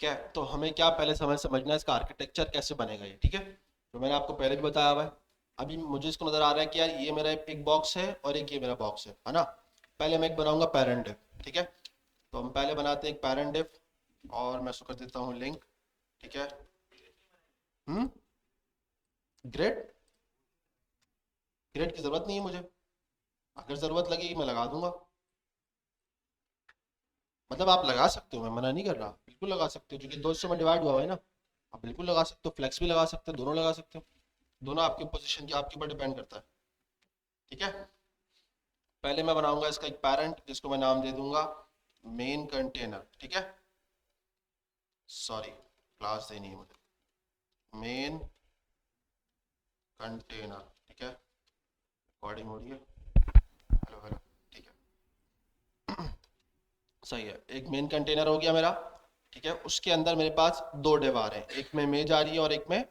ठीक है, तो हमें क्या पहले समझना है इसका आर्किटेक्चर कैसे बनेगा ये। ठीक है, तो मैंने आपको पहले भी बताया हुआ है। अभी मुझे इसको नज़र आ रहा है कि यार ये मेरा एक बॉक्स है और एक ये मेरा बॉक्स है ना। पहले मैं एक बनाऊंगा पेरेंट डिव। ठीक है, तो हम पहले बनाते हैं एक पेरेंट डिव और मैं इसको कर देता हूँ लिंक। ठीक है, हम्म, ग्रेड ग्रेड की ज़रूरत नहीं है मुझे, अगर ज़रूरत लगेगी मैं लगा दूंगा। मतलब आप लगा सकते हो, मैं मना नहीं कर रहा, बिल्कुल लगा सकते हो, क्योंकि दो हिस्सों में डिवाइड हुआ है ना। आप बिल्कुल लगा सकते हो, फ्लेक्स भी लगा सकते हो, दोनों लगा सकते हो। दोनों आपकी पोजीशन की आपके ऊपर डिपेंड करता है। ठीक है, पहले मैं बनाऊंगा इसका एक पैरेंट जिसको मैं नाम दे दूंगा मेन कंटेनर। ठीक है, सॉरी क्लास देनी है मुझे, मेन कंटेनर। ठीक है, रिकॉर्डिंग हो रही है, हेलो हेलो। ठीक है, सही है, एक मेन कंटेनर हो गया मेरा। ठीक है, उसके अंदर मेरे पास दो डिव आ रहे हैं, एक में इमेज आ रही है और एक में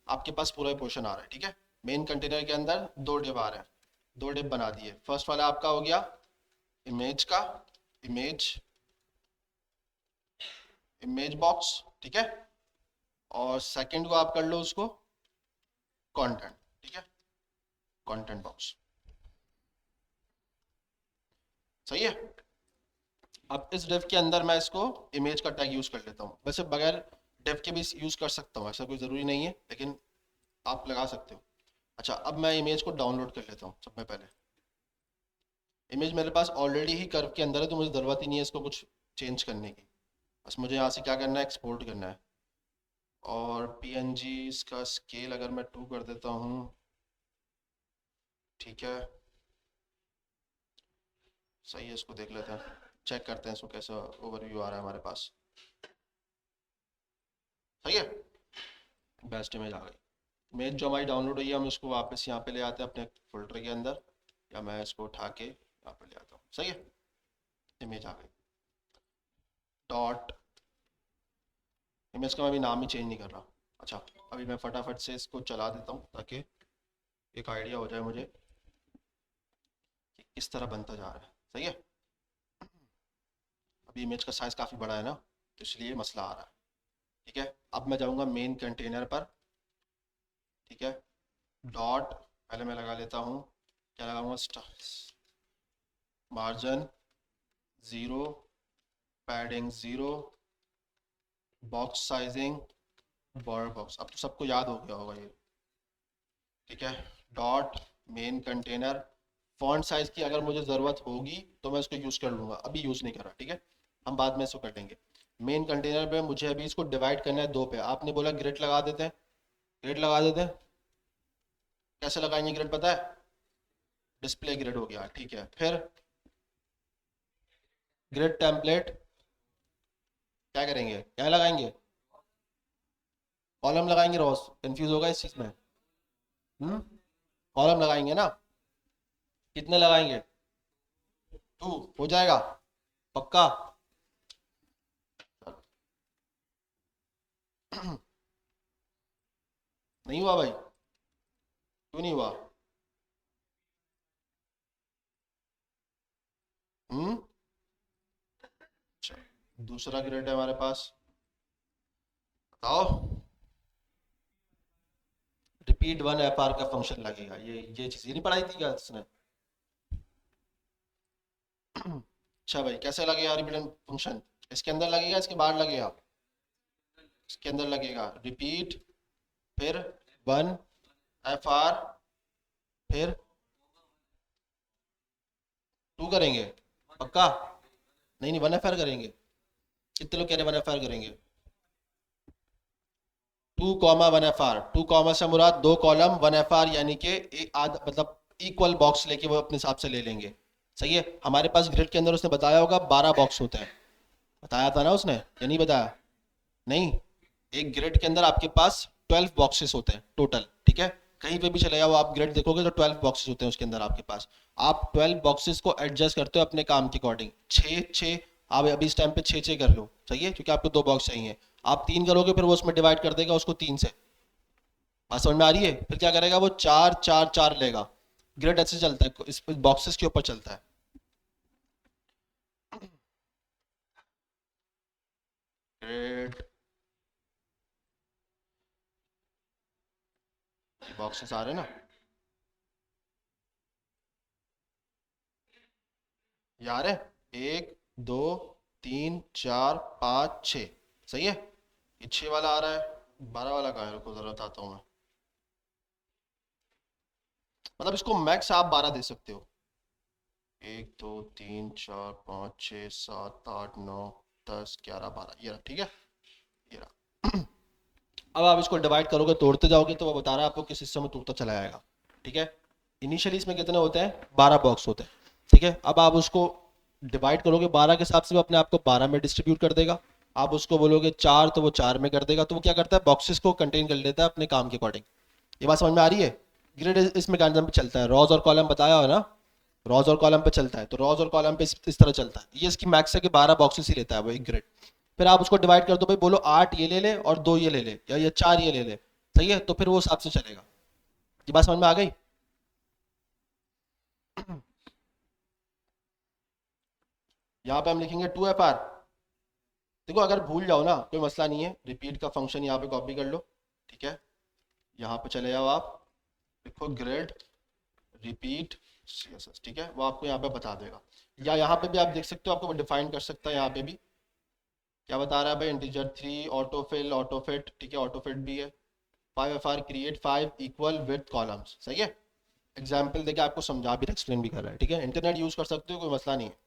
आपके पास पूरा पोर्शन आ रहा है। ठीक है, मेन कंटेनर के अंदर दो डिव आ रहे हैं, दो डिव बना दिए। फर्स्ट वाला आपका हो गया इमेज का, इमेज इमेज बॉक्स। ठीक है, और सेकंड को आप कर लो उसको कंटेंट। ठीक है, कंटेंट बॉक्स, सही है। अब इस डिव के अंदर मैं इसको इमेज का टैग यूज कर लेता हूँ। वैसे बगैर डिव के भी यूज कर सकता हूँ, ऐसा कोई ज़रूरी नहीं है, लेकिन आप लगा सकते हो। अच्छा, अब मैं इमेज को डाउनलोड कर लेता हूँ। सब में पहले इमेज मेरे पास ऑलरेडी ही कर्व के अंदर है, तो मुझे ज़रूरत ही नहीं है इसको कुछ चेंज करने की। बस मुझे यहाँ से क्या करना है, एक्सपोर्ट करना है। और पीएनजी इसका स्केल अगर मैं 2 कर देता हूँ, ठीक है, सही है। इसको देख लेते हैं, चेक करते हैं इसको कैसा ओवरव्यू आ रहा है हमारे पास। सही है, बेस्ट इमेज आ गई। इमेज जो हमारी डाउनलोड हुई है हम इसको वापस यहाँ पे ले आते हैं अपने फोल्डर के अंदर, या मैं इसको उठा के यहाँ पे ले आता हूँ। सही है, इमेज आ गई। डॉट इमेज का मैं अभी नाम ही चेंज नहीं कर रहा। अच्छा, अभी मैं फटाफट से इसको चला देता हूँ ताकि एक आइडिया हो जाए मुझे कि किस तरह बनता जा रहा है। सही है, अभी इमेज का साइज़ काफ़ी बड़ा है ना, तो इसलिए मसला आ रहा है। ठीक है, अब मैं जाऊँगा मेन कंटेनर पर। ठीक है, डॉट पहले मैं लगा लेता हूँ, क्या लगाऊंगा, margin 0, padding 0, box sizing border box. अब तो सबको याद हो गया होगा ये। ठीक है, dot main container. Font size की अगर मुझे ज़रूरत होगी तो मैं इसको यूज़ कर लूँगा, अभी यूज़ नहीं कर रहा। ठीक है, हम बाद में इसको कर लेंगे। मेन कंटेनर पे मुझे अभी इसको डिवाइड करना है दो पे। आपने बोला ग्रिड लगा देते हैं, ग्रिड लगा देते हैं। कैसे लगाएंगे ग्रिड पता है, डिस्प्ले ग्रिड हो गया। ठीक है, फिर ग्रिड टेम्पलेट क्या करेंगे, क्या लगाएंगे, कॉलम लगाएंगे। रोज कंफ्यूज होगा इस चीज़ में। कॉलम लगाएंगे ना, कितने लगाएंगे, 2 हो जाएगा पक्का। नहीं हुआ भाई, क्यों नहीं हुआ, हम्म। अच्छा, दूसरा ग्रेड है हमारे पास, बताओ। रिपीट 1 FR का फंक्शन लगेगा, ये चीज़ ये नहीं पढ़ाई थी क्या इसने। अच्छा भाई, कैसे लगेगा रिपीट फंक्शन, इसके अंदर लगेगा इसके बाहर लगेगा, इसके अंदर लगेगा। रिपीट, फिर 1 FR, फिर 2 करेंगे पक्का। नहीं नहीं, 1 FR करेंगे। कितने लोग कह रहे हैं 1 FR करेंगे, 2, 1 FR। 2 कॉमा से मुराद 2 कॉलम 1 FR, यानी कि मतलब इक्वल बॉक्स लेके वो अपने हिसाब से ले लेंगे। सही है, हमारे पास ग्रिड के अंदर उसने बताया होगा 12 बॉक्स होते हैं, बताया था ना उसने या नहीं बताया। नहीं, एक ग्रिड के अंदर आपके पास 12 बॉक्सेस होते हैं टोटल। ठीक है, कहीं पे भी चले जाओ आप ग्रिड देखोगे तो 12 बॉक्सेस होते हैं उसके अंदर आपके पास। आप 12 बॉक्सेस को एडजस्ट करते हो अपने काम के अकॉर्डिंग। छः छः आप अभी इस टाइम पे छः छः कर लो, सही है, क्योंकि आपको 2 बॉक्स चाहिए। आप 3 करोगे फिर वो उसमें डिवाइड कर देगा उसको 3 से। बात समझ में आ रही है, फिर क्या करेगा वो 4 4 4 लेगा। ग्रिड ऐसे चलता है, इस बॉक्सेस के ऊपर चलता है। ग्रिड बॉक्सेस आ रहे हैं ना, ये आ रहे हैं, 1 2 3 4 5 6, सही है। ये 6 वाला आ रहा है, 12 वाला कहाँ है, रुको जरा बताता हूँ मैं। मतलब इसको मैक्स आप 12 दे सकते हो। 1 2 3 4 5 6 7 8 9 10 11 12, ये रहा, ठीक है, ये रहा। अब आप इसको डिवाइड करोगे, तोड़ते जाओगे, तो वो बता रहा है आपको किस हिस्से में टूटता चला जाएगा, ठीक है। इनिशियली इसमें कितने होते हैं, 12 बॉक्स होते हैं, ठीक है। अब आप उसको डिवाइड करोगे 12 के हिसाब से, वो अपने आप को 12 में डिस्ट्रीब्यूट कर देगा। आप उसको बोलोगे 4, तो वो 4 में कर देगा। तो वो क्या करता है, बॉक्सेस को कंटेन कर लेता है अपने काम के अकॉर्डिंग। ये बात समझ में आ रही है। ग्रिड इस मैकेनिज्म पे चलता है, रॉज और कॉलम बताया हो ना, रॉज और कॉलम पे चलता है। तो रॉज और कॉलम पे इस तरह चलता है। ये इसकी मैक्स है कि 12 बॉक्सेस ही लेता है वो एक ग्रिड। फिर आप उसको डिवाइड कर दो, भाई बोलो 8 ये ले ले और 2 ये ले ले, या ये 4 ये ले ले, सही है। तो फिर वो हिसाब से चलेगा। ये बात समझ में आ गई। यहाँ पे हम लिखेंगे 2FR। देखो अगर भूल जाओ ना, कोई मसला नहीं है, रिपीट का फंक्शन यहाँ पे कॉपी कर लो, ठीक है। यहाँ पे चले जाओ आप, लिखो ग्रिड रिपीट CSS, ठीक है। वो आपको यहाँ पे बता देगा। या यहाँ पे भी आप देख सकते हो, आपको डिफाइन कर सकता है। यहाँ पे भी क्या बता रहा है भाई, इंटीजर 3 ऑटोफिल ऑटोफिट, ठीक है, ऑटोफिट भी है। 5FR create 5 equal with columns, सही है। एग्जाम्पल देके आपको समझा भी, एक्सप्लेन भी कर रहा है, ठीक है। इंटरनेट यूज कर सकते हो, कोई मसला नहीं है।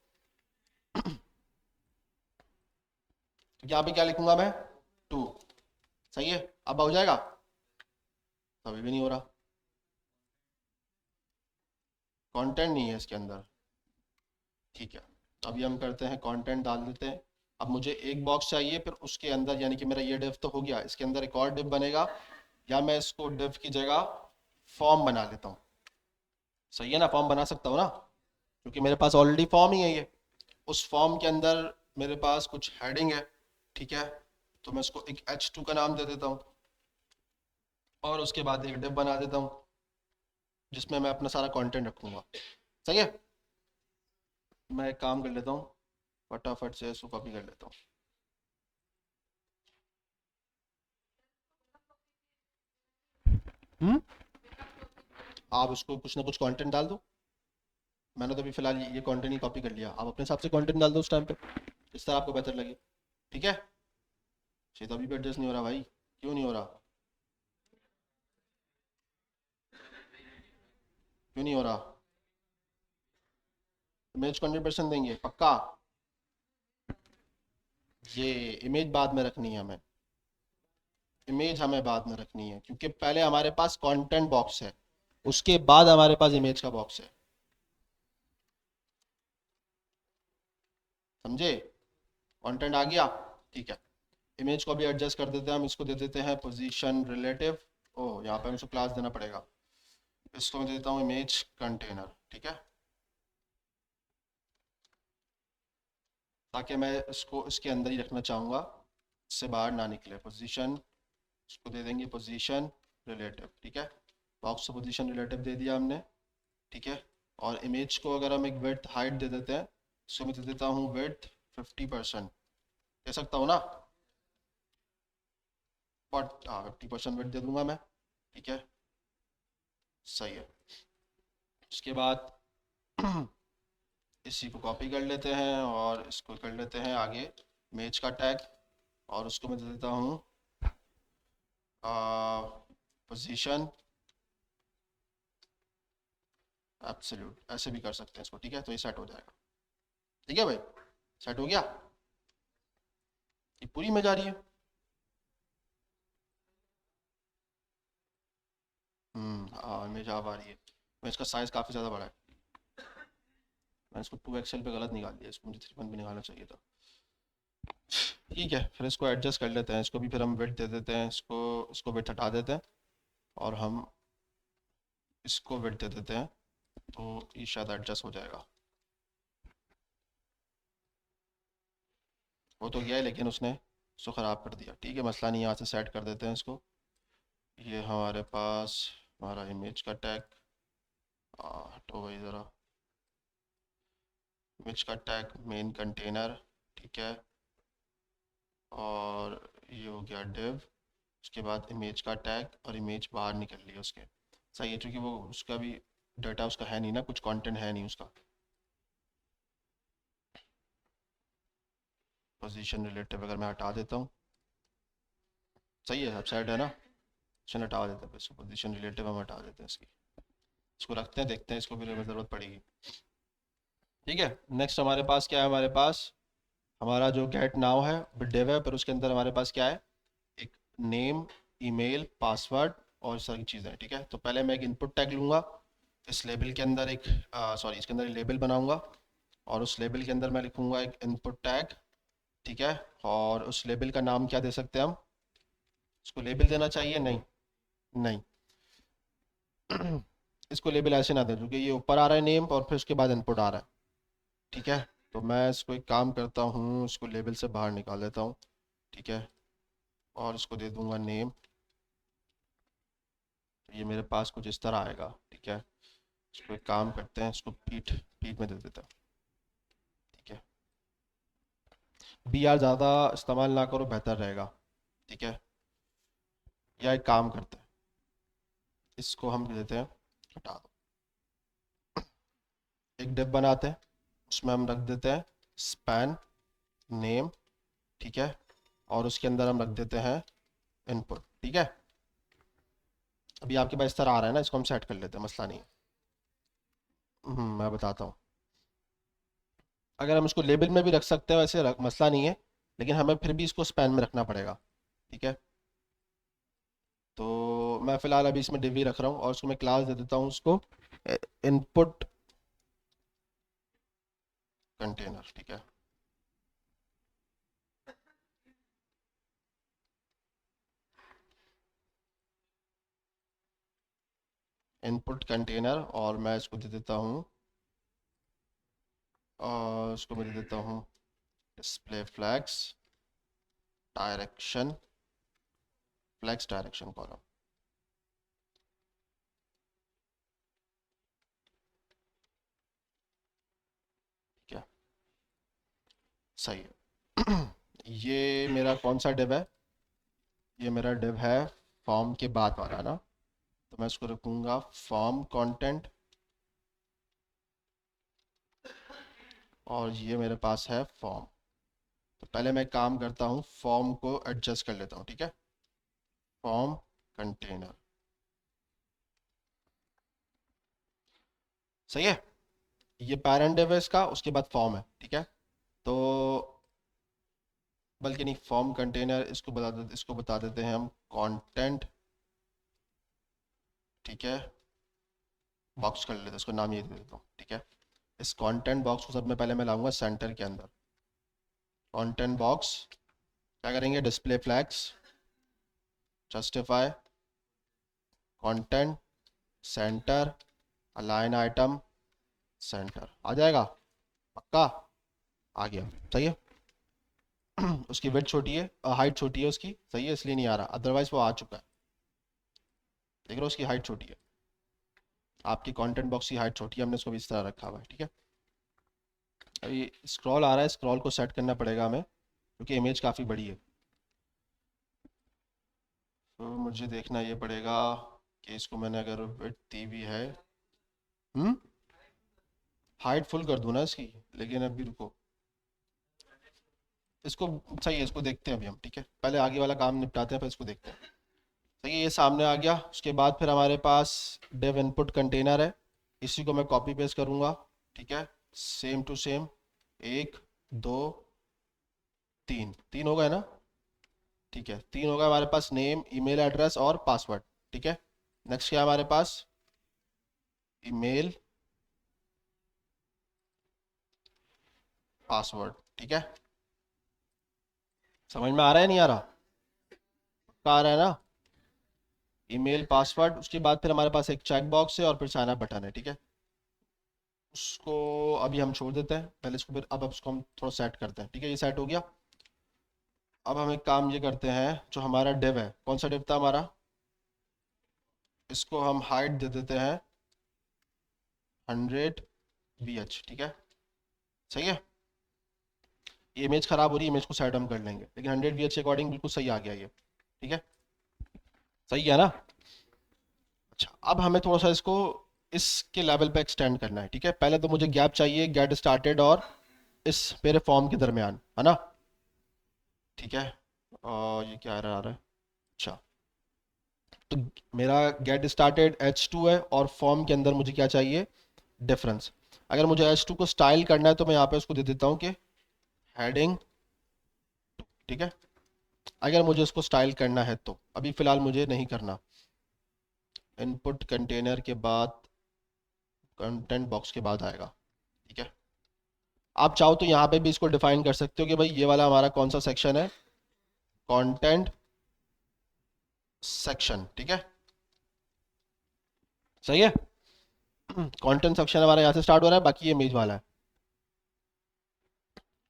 तो यहाँ पे क्या लिखूंगा मैं, 2, सही है। अब हो जाएगा, अभी भी नहीं हो रहा, कंटेंट नहीं है इसके अंदर, ठीक है। अभी हम करते हैं, कंटेंट डाल देते हैं। अब मुझे एक बॉक्स चाहिए, फिर उसके अंदर, यानी कि मेरा ये डिव तो हो गया, इसके अंदर एक और डिव बनेगा। या मैं इसको डिव की जगह फॉर्म बना लेता हूँ, सही है ना। फॉर्म बना सकता हूँ ना, क्योंकि मेरे पास ऑलरेडी फॉर्म ही है ये। उस फॉर्म के अंदर मेरे पास कुछ हेडिंग है, ठीक है। तो मैं इसको एक H2 का नाम दे देता हूँ, और उसके बाद एक डिव बना देता हूँ जिसमें मैं अपना सारा कंटेंट रखूँगा, सही है। मैं एक काम कर लेता हूँ, फटाफट से इसको कॉपी कर लेता हूँ। आप इसको कुछ ना कुछ कंटेंट डाल दो। मैंने तो अभी फिलहाल ये कंटेंट ही कॉपी कर लिया, आप अपने हिसाब से कंटेंट डाल दो उस टाइम पे, जिस तरह आपको बेहतर लगे, ठीक है। ये तो अभी भी एडजस्ट नहीं हो रहा भाई, क्यों नहीं हो रहा, क्यों नहीं हो रहा। इमेज को 100% देंगे पक्का। ये इमेज बाद में रखनी है हमें, इमेज हमें बाद में रखनी है, क्योंकि पहले हमारे पास कंटेंट बॉक्स है, उसके बाद हमारे पास इमेज का बॉक्स है, समझे। कंटेंट आ गया, ठीक है। इमेज को भी एडजस्ट कर देते हैं हम, इसको दे देते हैं पोजीशन रिलेटिव। ओह, यहाँ पे मुझे क्लास देना पड़ेगा। इसको मैं देता हूँ इमेज कंटेनर, ठीक है, ताकि मैं इसको इसके अंदर ही रखना चाहूँगा, इससे बाहर ना निकले। पोजीशन, इसको दे देंगे पोजीशन रिलेटिव, ठीक है। बॉक्स को पोजीशन रिलेटिव दे दिया हमने, ठीक है। और इमेज को अगर हम एक विड्थ हाइट दे देते हैं, इसको मैं दे देता हूँ विड्थ 50%, दे सकता हूँ ना, बट हाँ 50% विड्थ दे दूंगा मैं, ठीक है, सही है। उसके बाद इसी को कॉपी कर लेते हैं और इसको कर लेते हैं आगे इमेज का टैग, और उसको मैं दे देता हूँ पोजीशन एब्सोल्यूट, ऐसे भी कर सकते हैं इसको, ठीक है। तो ये सेट हो जाएगा, ठीक है भाई, सेट हो गया। ये पूरी में जा रही है। हाँ इमेज आ रही है। मैं इसका साइज़ काफ़ी ज़्यादा बड़ा है, मैंने इसको 2 XL पे गलत निकाल दिया, इसको मुझे 3 पे निकालना चाहिए था। ठीक है, फिर इसको एडजस्ट कर लेते हैं, इसको भी फिर हम विड्थ दे देते हैं, इसको विड्थ हटा देते हैं, और हम इसको विड्थ दे देते हैं, तो ये शायद एडजस्ट हो जाएगा। वो तो गया है, लेकिन उसने इसको ख़राब कर दिया, ठीक है, मसला नहीं, यहाँ से सेट कर देते हैं इसको। ये हमारे पास हमारा इमेज का टैग, हटो भाई ज़रा, इमेज का टैग मेन कंटेनर, ठीक है। और ये हो गया डिव, उसके बाद इमेज का टैग, और इमेज बाहर निकल ली उसके, सही है, क्योंकि वो उसका भी डाटा उसका है नहीं ना, कुछ कंटेंट है नहीं उसका। पोजीशन रिलेटिव अगर मैं हटा देता हूँ, सही है, वेबसाइट है ना, चलो हटा देते हैं इसको, पोजीशन रिलेटिव हम हटा देते हैं इसकी, इसको रखते हैं, देखते हैं इसको फिर हमें ज़रूरत पड़ेगी। ठीक है, नेक्स्ट हमारे पास क्या है, हमारे पास हमारा जो गेट नाउ है डिव है, पर उसके अंदर हमारे पास क्या है, एक नेम, ईमेल, पासवर्ड और सारी चीज़ें। ठीक है, तो पहले मैं एक इनपुट टैग लूँगा, इस लेबल के अंदर एक सॉरी इसके अंदर एक लेबल बनाऊँगा, और उस लेबल के अंदर मैं लिखूँगा एक इनपुट टैग। ठीक है, और उस लेबल का नाम क्या दे सकते हैं हम, इसको लेबल देना चाहिए, नहीं नहीं इसको लेबल ऐसे ना दें, क्योंकि ये ऊपर आ रहा है नेम और फिर उसके बाद इनपुट आ रहा है। ठीक है, तो मैं इसको एक काम करता हूँ, इसको लेबल से बाहर निकाल देता हूँ। ठीक है, और इसको दे दूंगा नेम, तो ये मेरे पास कुछ इस तरह आएगा। ठीक है, इसको एक काम करते हैं, इसको पीठ पीठ में दे देता हूँ। ठीक है, बी आर ज़्यादा इस्तेमाल ना करो, बेहतर रहेगा। ठीक है, या एक काम करते हैं, इसको हम दे देते हैं, हटा दो, एक डिव बनाते हैं, उसमें हम रख देते हैं स्पैन नेम। ठीक है, और उसके अंदर हम रख देते हैं इनपुट। ठीक है, अभी आपके पास इस तरह आ रहा है ना, इसको हम सेट कर लेते हैं, मसला नहीं है। मैं बताता हूँ, अगर हम इसको लेबल में भी रख सकते हैं वैसे मसला नहीं है, लेकिन हमें फिर भी इसको स्पैन में रखना पड़ेगा। ठीक है, तो मैं फ़िलहाल अभी इसमें डिव ही रख रहा हूँ, और उसको मैं क्लास दे देता हूँ, उसको इनपुट कंटेनर। ठीक है, इनपुट कंटेनर, और मैं इसको दे देता हूँ, और इसको मैं दे देता हूँ display flags direction, flags direction column. ठीक है, सही है। ये मेरा कौन सा डिव है, ये मेरा डिव है फॉर्म के बाद वाला ना, तो मैं इसको रखूँगा फॉर्म कंटेंट, और ये मेरे पास है फॉर्म। तो पहले मैं काम करता हूँ, फॉर्म को एडजस्ट कर लेता हूँ। ठीक है, फॉर्म कंटेनर, सही है, ये पैरेंट डिव है इसका, उसके बाद फॉर्म है। ठीक है, तो बल्कि नहीं, फॉर्म कंटेनर इसको बता देते हैं हम कंटेंट। ठीक है, बॉक्स कर लेते हैं, इसको नाम ये दे देता हूँ। ठीक है, इस कंटेंट बॉक्स को सब में पहले मैं लाऊंगा सेंटर के अंदर, कंटेंट बॉक्स क्या करेंगे, display flex, justify content, center, align item, center, आ जाएगा पक्का, आ गया, सही है। उसकी विड्थ छोटी है, हाइट छोटी है उसकी, सही है, इसलिए नहीं आ रहा, अदरवाइज वो आ चुका है। देख रहे हो, उसकी हाइट छोटी है, आपकी कंटेंट बॉक्स की हाइट छोटी है, हमने इसको भी इस तरह रखा हुआ है। ठीक है, अभी स्क्रॉल आ रहा है, स्क्रॉल को सेट करना पड़ेगा हमें, क्योंकि इमेज काफ़ी बड़ी है, तो मुझे देखना ये पड़ेगा कि इसको मैंने अगर विड्थ दी हुई है, हम्म हाइट फुल कर दूँ ना इसकी, लेकिन अभी रुको, इसको सही है, इसको देखते हैं अभी हम। ठीक है, पहले आगे वाला काम निपटाते हैं, फिर इसको देखते हैं। सही है, ये सामने आ गया, उसके बाद फिर हमारे पास डेव इनपुट कंटेनर है, इसी को मैं कॉपी पेस्ट करूँगा। ठीक है, सेम टू सेम, एक, दो, तीन, तीन हो गए ना। ठीक है, तीन हो गए हमारे पास, नेम, ईमेल एड्रेस और पासवर्ड। ठीक है, नेक्स्ट क्या है हमारे पास, ईमेल, पासवर्ड। ठीक है, समझ में आ रहा है नहीं आ रहा, क्या आ रहा है ना, ईमेल, पासवर्ड, उसके बाद फिर हमारे पास एक चेक बॉक्स है और फिर साइन अप बटन है। ठीक है, उसको अभी हम छोड़ देते हैं, पहले इसको फिर अब उसको हम थोड़ा सेट करते हैं। ठीक है, ये सेट हो गया, अब हम एक काम ये करते हैं, जो हमारा डिव है, कौन सा डिव था हमारा, इसको हम हाइट दे देते हैं 100 VH। ठीक है, सही है, ये इमेज खराब हो रही है, इमेज को साइड हम कर लेंगे, लेकिन 100 VH के अकॉर्डिंग बिल्कुल सही आ गया ये। ठीक है, सही है ना। अच्छा, अब हमें थोड़ा सा इसको इसके लेवल पे एक्सटेंड करना है, ठीक है। पहले तो मुझे गैप चाहिए गेट स्टार्टेड और इस मेरे फॉर्म के दरमियान, है ना, ठीक है। और ये क्या आ रहा है, अच्छा, तो मेरा गेट स्टार्टेड H2 है और फॉर्म के अंदर मुझे क्या चाहिए, डिफरेंस। अगर मुझे H2 को स्टाइल करना है तो मैं यहाँ पे उसको दे देता हूँ कि हेडिंग, ठीक है। अगर मुझे उसको स्टाइल करना है तो अभी फ़िलहाल मुझे नहीं करना। इनपुट कंटेनर के बाद कंटेंट बॉक्स के बाद आएगा, ठीक है। आप चाहो तो यहाँ पे भी इसको डिफाइन कर सकते हो कि भाई ये वाला हमारा कौन सा सेक्शन है, कंटेंट सेक्शन, ठीक है, सही है। कंटेंट सेक्शन हमारा यहाँ से स्टार्ट हो रहा है, बाकी ये मेज वाला है।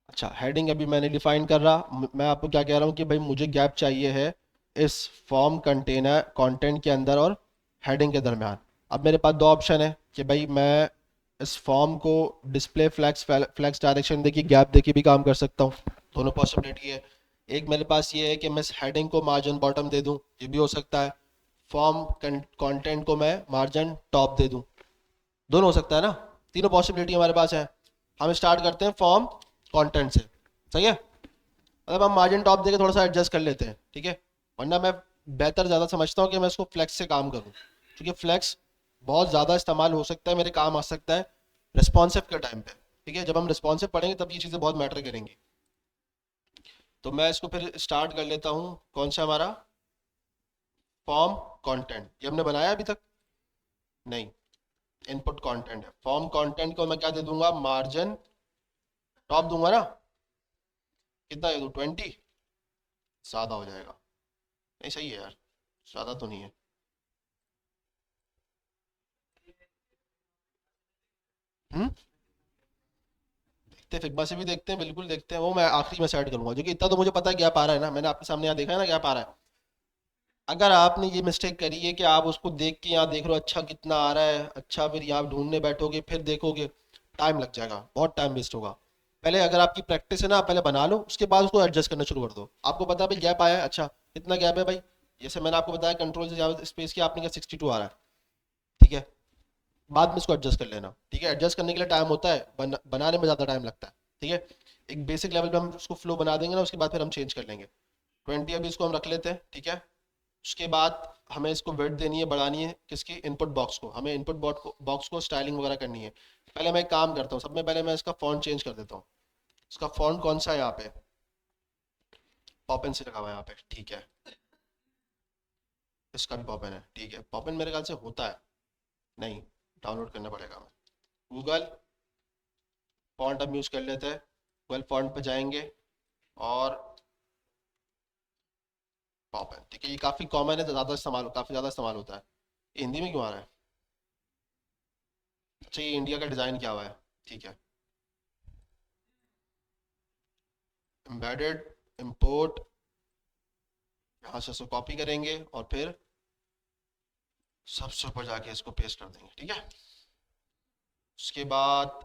अच्छा, हेडिंग अभी मैंने डिफाइन कर रहा, मैं आपको क्या कह रहा हूँ कि भाई मुझे गैप चाहिए है इस फॉर्म कंटेनर कंटेंट के अंदर और हेडिंग के दरमियान। अब मेरे पास दो ऑप्शन है कि भाई मैं इस फॉर्म को डिस्प्ले फ्लैक्स फ्लैक्स डायरेक्शन देखिए गैप देखिए भी काम कर सकता हूँ, दोनों पॉसिबिलिटी है। एक मेरे पास ये है कि मैं इस हेडिंग को मार्जिन बॉटम दे दूँ, ये भी हो सकता है। फॉर्म कंटेंट को मैं मार्जिन टॉप दे दूँ, दोनों हो सकता है ना, तीनों पॉसिबिलिटी हमारे पास है। हम स्टार्ट करते हैं फॉर्म कंटेंट से, सही है। मतलब हम मार्जिन टॉप देके थोड़ा सा एडजस्ट कर लेते हैं, ठीक है। वरना मैं बेहतर ज़्यादा समझता हूँ कि मैं इसको फ्लेक्स से काम करूँ, क्योंकि फ्लेक्स बहुत ज़्यादा इस्तेमाल हो सकता है, मेरे काम आ सकता है रिस्पॉन्सिव के टाइम पे, ठीक है। जब हम रिस्पॉन्सिव पढ़ेंगे तब ये चीज़ें बहुत मैटर करेंगी। तो मैं इसको फिर स्टार्ट कर लेता हूँ, कौन सा हमारा फॉर्म कंटेंट, ये हमने बनाया अभी तक नहीं, इनपुट कंटेंट है। फॉर्म कंटेंट को मैं क्या दे दूंगा, मार्जिन टॉप दूंगा ना, कितना दे दूँ, 20, ज़्यादा हो जाएगा, नहीं सही है यार, ज़्यादा तो नहीं है। हम्म, देखते हैं, फिग्मा से भी देखते हैं, बिल्कुल देखते हैं, वो मैं आखिरी में सेट करूंगा, क्योंकि इतना तो मुझे पता है गैप आ रहा है ना, मैंने आपके सामने यहाँ देखा है ना गैप आ रहा है। अगर आपने ये मिस्टेक करी है कि आप उसको देख के यहाँ देख रहे हो अच्छा कितना आ रहा है, अच्छा फिर यहाँ ढूंढने बैठोगे फिर देखोगे, टाइम लग जाएगा, बहुत टाइम वेस्ट होगा। पहले अगर आपकी प्रैक्टिस है ना, आप पहले बना लो, उसके बाद उसको एडजस्ट करना शुरू कर दो। आपको पता है भाई गैप आया है, अच्छा कितना गैप है भाई, जैसे मैंने आपको बताया कंट्रोल से ज़्यादा स्पेस की, आपने कहा 62 आ रहा है, ठीक है। बाद में इसको एडजस्ट कर लेना, ठीक है। एडजस्ट करने के लिए टाइम होता है, बनाने में ज़्यादा टाइम लगता है, ठीक है। एक बेसिक लेवल पे हम उसको फ्लो बना देंगे ना, उसके बाद फिर हम चेंज कर लेंगे। 20 अभी इसको हम रख लेते हैं, ठीक है। उसके बाद हमें इसको वेट देनी है, बढ़ानी है किसकी, इनपुट बॉक्स को, हमें इनपुट बॉक्स को स्टाइलिंग वगैरह करनी है। पहले मैं एक काम करता हूँ, सब में पहले मैं इसका फॉन्ट चेंज कर देता हूँ। इसका फॉन्ट कौन सा है यहाँ पे, पॉपन से लगा हुआ है यहाँ पे, ठीक है। इसका भी पॉपन है, ठीक है। पॉपन मेरे ख्याल से होता है, नहीं, डाउनलोड करना पड़ेगा हमें। गूगल फॉन्ट हम यूज़ कर लेते हैं, गूगल फॉन्ट पे जाएंगे और पॉपन, ठीक है। ये काफ़ी कॉमन है, ज़्यादा इस्तेमाल, काफ़ी ज़्यादा इस्तेमाल होता है। हिंदी में क्यों आ रहा है, अच्छा ये इंडिया का डिज़ाइन क्या हुआ है, ठीक है। एम्बेडेड, इम्पोर्ट, यहाँ से इसको कॉपी करेंगे और फिर सबसे ऊपर जाके इसको पेस्ट कर देंगे, ठीक है। उसके बाद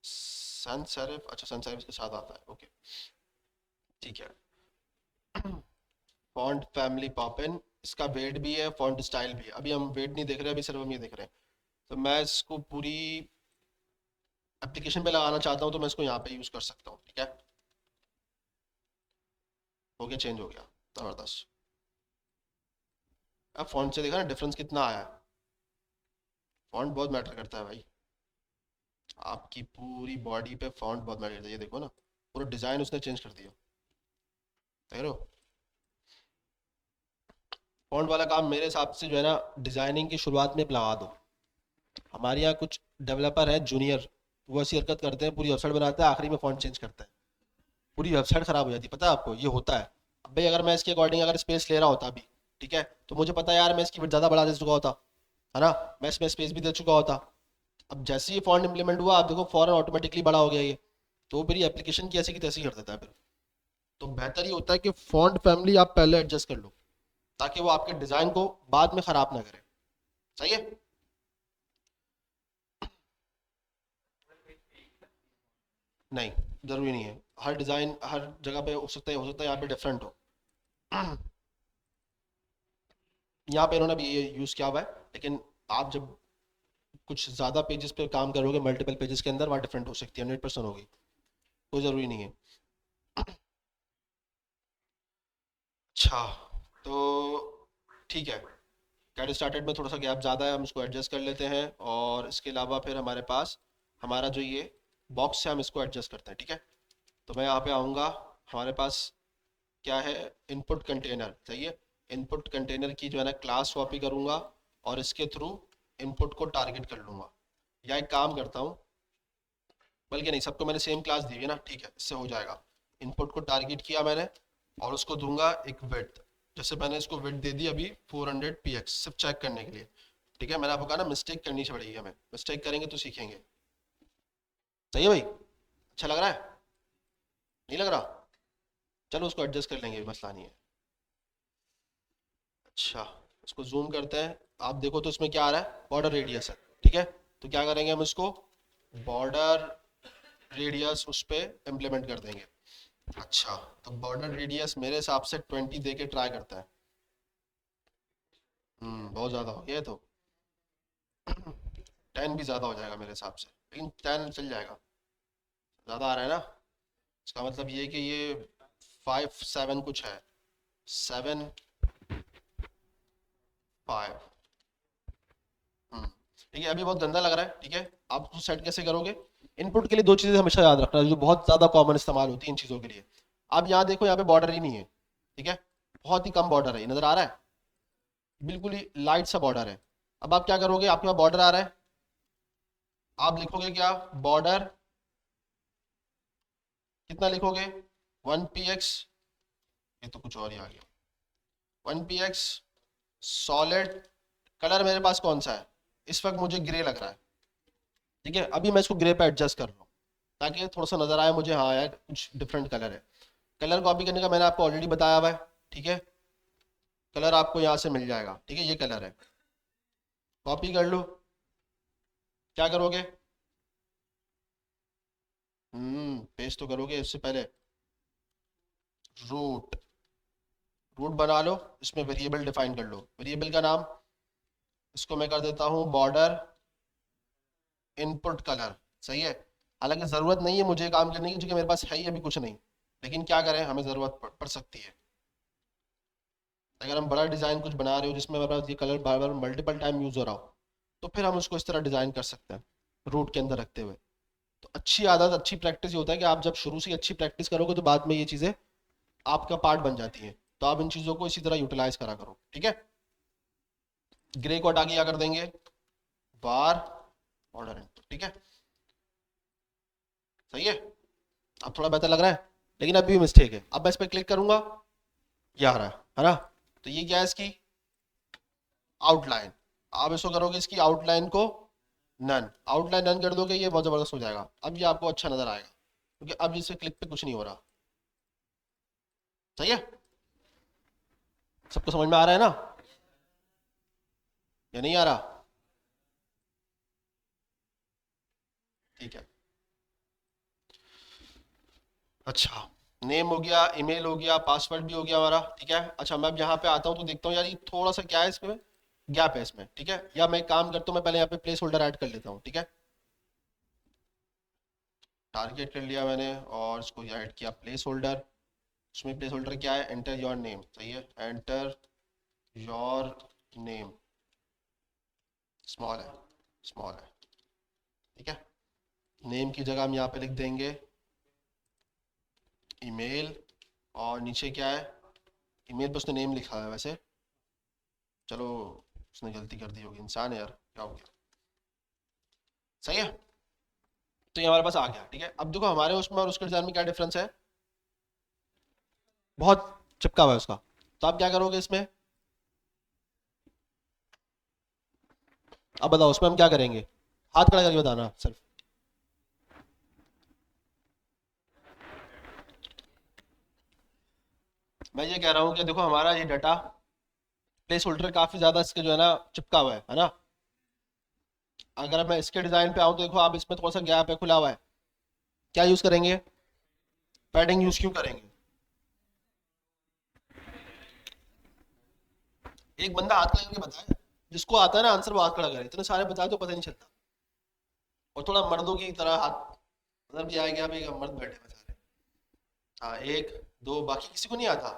सैंस सेरिफ, अच्छा सैंस सेरिफ के साथ आता है, ओके, ठीक है। फॉन्ट फैमिली पॉपिन, इसका वेट भी है, फॉन्ट स्टाइल भी है। अभी हम वेट नहीं देख रहे, अभी सिर्फ हम ये देख रहे हैं। तो मैं इसको पूरी एप्लीकेशन पे लगाना चाहता हूँ, तो मैं इसको यहाँ पे यूज़ कर सकता हूँ, ठीक है। हो गया, चेंज हो गया, ज़बरदस्त। अब फॉन्ट से देखा ना डिफरेंस कितना आया है, फॉन्ट बहुत मैटर करता है भाई, आपकी पूरी बॉडी पे फॉन्ट बहुत मैटर करता है। ये देखो ना, पूरा डिज़ाइन उसने चेंज कर दिया, देख रहे हो। फॉन्ट वाला काम मेरे हिसाब से जो है ना, डिज़ाइनिंग की शुरुआत में लगा दो। हमारे यहाँ कुछ डेवलपर हैं जूनियर, वो ऐसी हरकत करते हैं, पूरी वेबसाइट बनाते हैं, आखिरी में फॉन्ट चेंज करते हैं, पूरी वेबसाइट खराब हो जाती है, पता है आपको, ये होता है। अब भाई अगर मैं इसके अकॉर्डिंग अगर स्पेस ले रहा होता अभी, ठीक है, तो मुझे पता है यार मैं इसकी विड्थ ज़्यादा बढ़ा दे चुका होता, है ना, मैं इसमें स्पेस भी दे चुका होता। अब जैसे ही फॉन्ट इंप्लीमेंट हुआ, आप देखो फॉरन ऑटोमेटिकली बड़ा हो गया ये, तो मेरी एप्लीकेशन की ऐसी की तैसी कर देता है फिर। तो बेहतर ये होता है कि फॉन्ट फैमिली आप पहले एडजस्ट कर लो, ताकि वो आपके डिज़ाइन को बाद में ख़राब ना करे, सही है। नहीं, ज़रूरी नहीं है, हर डिज़ाइन हर जगह पे हो सकता है यहाँ पे डिफरेंट हो। यहाँ पे इन्होंने भी ये यूज़ किया हुआ है, लेकिन आप जब कुछ ज़्यादा पेजेस पे काम करोगे मल्टीपल पेजेस के अंदर, वहाँ डिफरेंट हो सकती है, 100% होगी, कोई ज़रूरी नहीं है। अच्छा, तो ठीक है, गेट स्टार्टेड में थोड़ा सा गैप ज़्यादा है, हम इसको एडजस्ट कर लेते हैं। और इसके अलावा फिर हमारे पास हमारा जो ये बॉक्स है, हम इसको एडजस्ट करते हैं, ठीक है। तो मैं यहाँ पे आऊँगा, हमारे पास क्या है, इनपुट कंटेनर, सही है। इनपुट कंटेनर की जो है ना क्लास कॉपी करूँगा और इसके थ्रू इनपुट को टारगेट कर लूँगा। या एक काम करता हूँ, बल्कि नहीं, सबको मैंने सेम क्लास दी हुई है ना, ठीक है, इससे हो जाएगा। इनपुट को टारगेट किया मैंने और उसको दूंगा एक विड्थ। जैसे मैंने इसको विड्थ दे दी अभी 400 px, सिर्फ चेक करने के लिए, ठीक है। मैंने आपको कहा ना मिस्टेक करनी पड़ेगी हमें, मिस्टेक करेंगे तो सीखेंगे। सही है भाई, अच्छा लग रहा है, नहीं लग रहा? चलो उसको एडजस्ट कर लेंगे, मसला नहीं है। अच्छा, इसको जूम करते हैं, आप देखो तो इसमें क्या आ रहा है, बॉर्डर रेडियस है, ठीक है। तो क्या करेंगे हम इसको बॉर्डर रेडियस उस पर इम्प्लीमेंट कर देंगे। अच्छा, तो बॉर्डर रेडियस मेरे हिसाब से 20 दे के ट्राई करता है। बहुत ज़्यादा हो गया ये तो। 10 भी ज़्यादा हो जाएगा मेरे हिसाब से, लेकिन 10 चल जाएगा। ज़्यादा आ रहा है ना, इसका मतलब ये कि ये 5 7 कुछ है, 7 5। ठीक है, अभी बहुत गंदा लग रहा है, ठीक है। आप उसको सेट कैसे करोगे? इनपुट के लिए दो चीज़ें हमेशा याद रखना जो बहुत ज़्यादा कॉमन इस्तेमाल होती है इन चीज़ों के लिए। अब यहाँ देखो, यहाँ पे बॉर्डर ही नहीं है, ठीक है, बहुत ही कम बॉर्डर है, ये नज़र आ रहा है, बिल्कुल ही लाइट सा बॉर्डर है। अब आप क्या करोगे, आपके पास बॉर्डर आ रहा है, आप लिखोगे क्या, बॉर्डर कितना लिखोगे, 1 px, ये तो कुछ और ही आ गया, 1 px सॉलिड। कलर मेरे पास कौन सा है, इस वक्त मुझे ग्रे लग रहा है, ठीक है। अभी मैं इसको ग्रे पे एडजस्ट कर रहा हूँ ताकि थोड़ा सा नजर आए मुझे, हाँ यार कुछ डिफरेंट कलर है। कलर कॉपी करने का मैंने आपको ऑलरेडी बताया हुआ है, ठीक है। कलर आपको यहाँ से मिल जाएगा, ठीक है, ये कलर है, कॉपी कर लो। क्या करोगे, पेस्ट तो करोगे, इससे पहले रूट, रूट बना लो, इसमें वेरिएबल डिफाइन कर लो। वेरिएबल का नाम, इसको मैं कर देता हूँ बॉर्डर इनपुट कलर, सही है। हालांकि ज़रूरत नहीं है मुझे काम करने की, क्योंकि मेरे पास है ही अभी कुछ नहीं, लेकिन क्या करें, हमें ज़रूरत पड़ सकती है। अगर हम बड़ा डिज़ाइन कुछ बना रहे हो जिसमें हमारे पास ये कलर बार बार मल्टीपल टाइम यूज़ हो रहा हो, तो फिर हम उसको इस तरह डिज़ाइन कर सकते हैं, रूट के अंदर रखते हुए। तो अच्छी आदत, अच्छी प्रैक्टिस ये होता है कि आप जब शुरू से ही अच्छी प्रैक्टिस करोगे तो बाद में ये चीज़ें आपका पार्ट बन जाती हैं। तो आप इन चीज़ों को इसी तरह यूटिलाइज करा करो, ठीक है। ग्रे को हटा के क्या कर देंगे, बार ऑर्डर इनपुट, ठीक है, सही है। अब थोड़ा बेहतर लग रहा है, लेकिन अभी भी मिस्टेक है। अब मैं इस पर क्लिक करूंगा, ये आ रहा है ना। तो ये क्या है, इसकी आउटलाइन। आप इसको करोगे, इसकी आउटलाइन को नन, आउटलाइन नन कर दोगे, ये बहुत ज़बरदस्त हो जाएगा। अब ये आपको अच्छा नजर आएगा, क्योंकि अब इसे क्लिक पे कुछ नहीं हो रहा, सही है। सबको समझ में आ रहा है ना, या नहीं आ रहा? ठीक है, अच्छा, नेम हो गया, ईमेल हो गया, पासवर्ड भी हो गया हमारा, ठीक है। अच्छा, मैं अब यहाँ पे आता हूँ तो देखता हूँ यार ये थोड़ा सा क्या है, इसमें गैप है इसमें, ठीक है। या मैं एक काम करता हूँ, मैं पहले यहाँ पे प्लेस होल्डर ऐड कर लेता हूँ, ठीक है। टारगेट कर लिया मैंने और इसको ऐड किया प्लेस होल्डर। उसमें प्लेस होल्डर क्या है, एंटर योर नेम, सही है, एंटर योर नेम, स्मॉल है, स्मॉल है, ठीक है। नेम की जगह हम यहाँ पे लिख देंगे ईमेल, और नीचे क्या है, ईमेल पे उसने नेम लिखा है वैसे, चलो उसने गलती कर दी होगी, इंसान है यार, क्या हो गया, सही है। तो ये हमारे पास आ गया, ठीक है। अब देखो हमारे उसमें और उसके डिजाइन में क्या डिफरेंस है, बहुत चिपका हुआ है उसका। तो आप क्या करोगे इसमें, अब बताओ उसमें हम क्या करेंगे, हाथ खड़ा करके बताना सिर्फ। मैं ये कह रहा हूँ कि देखो हमारा ये डाटा प्लेस होल्डर काफी ज्यादा इसके जो है ना चिपका हुआ है ना। अगर मैं इसके डिजाइन पे आऊँ तो देखो आप इसमें थोड़ा सा गैप है, खुला हुआ है। क्या यूज करेंगे, पैडिंग यूज क्यों करेंगे, एक बंदा हाथ खड़ा करके बताए, जिसको आता है ना आंसर वो हाथ खड़ा करे, इतने सारे बताए तो पता नहीं चलता। और थोड़ा मर्दों की तरह हाथ, मतलब ये आएगा भाई मर्द बैठे हैं सारे। हाँ एक दो, बाकी किसी को नहीं आता।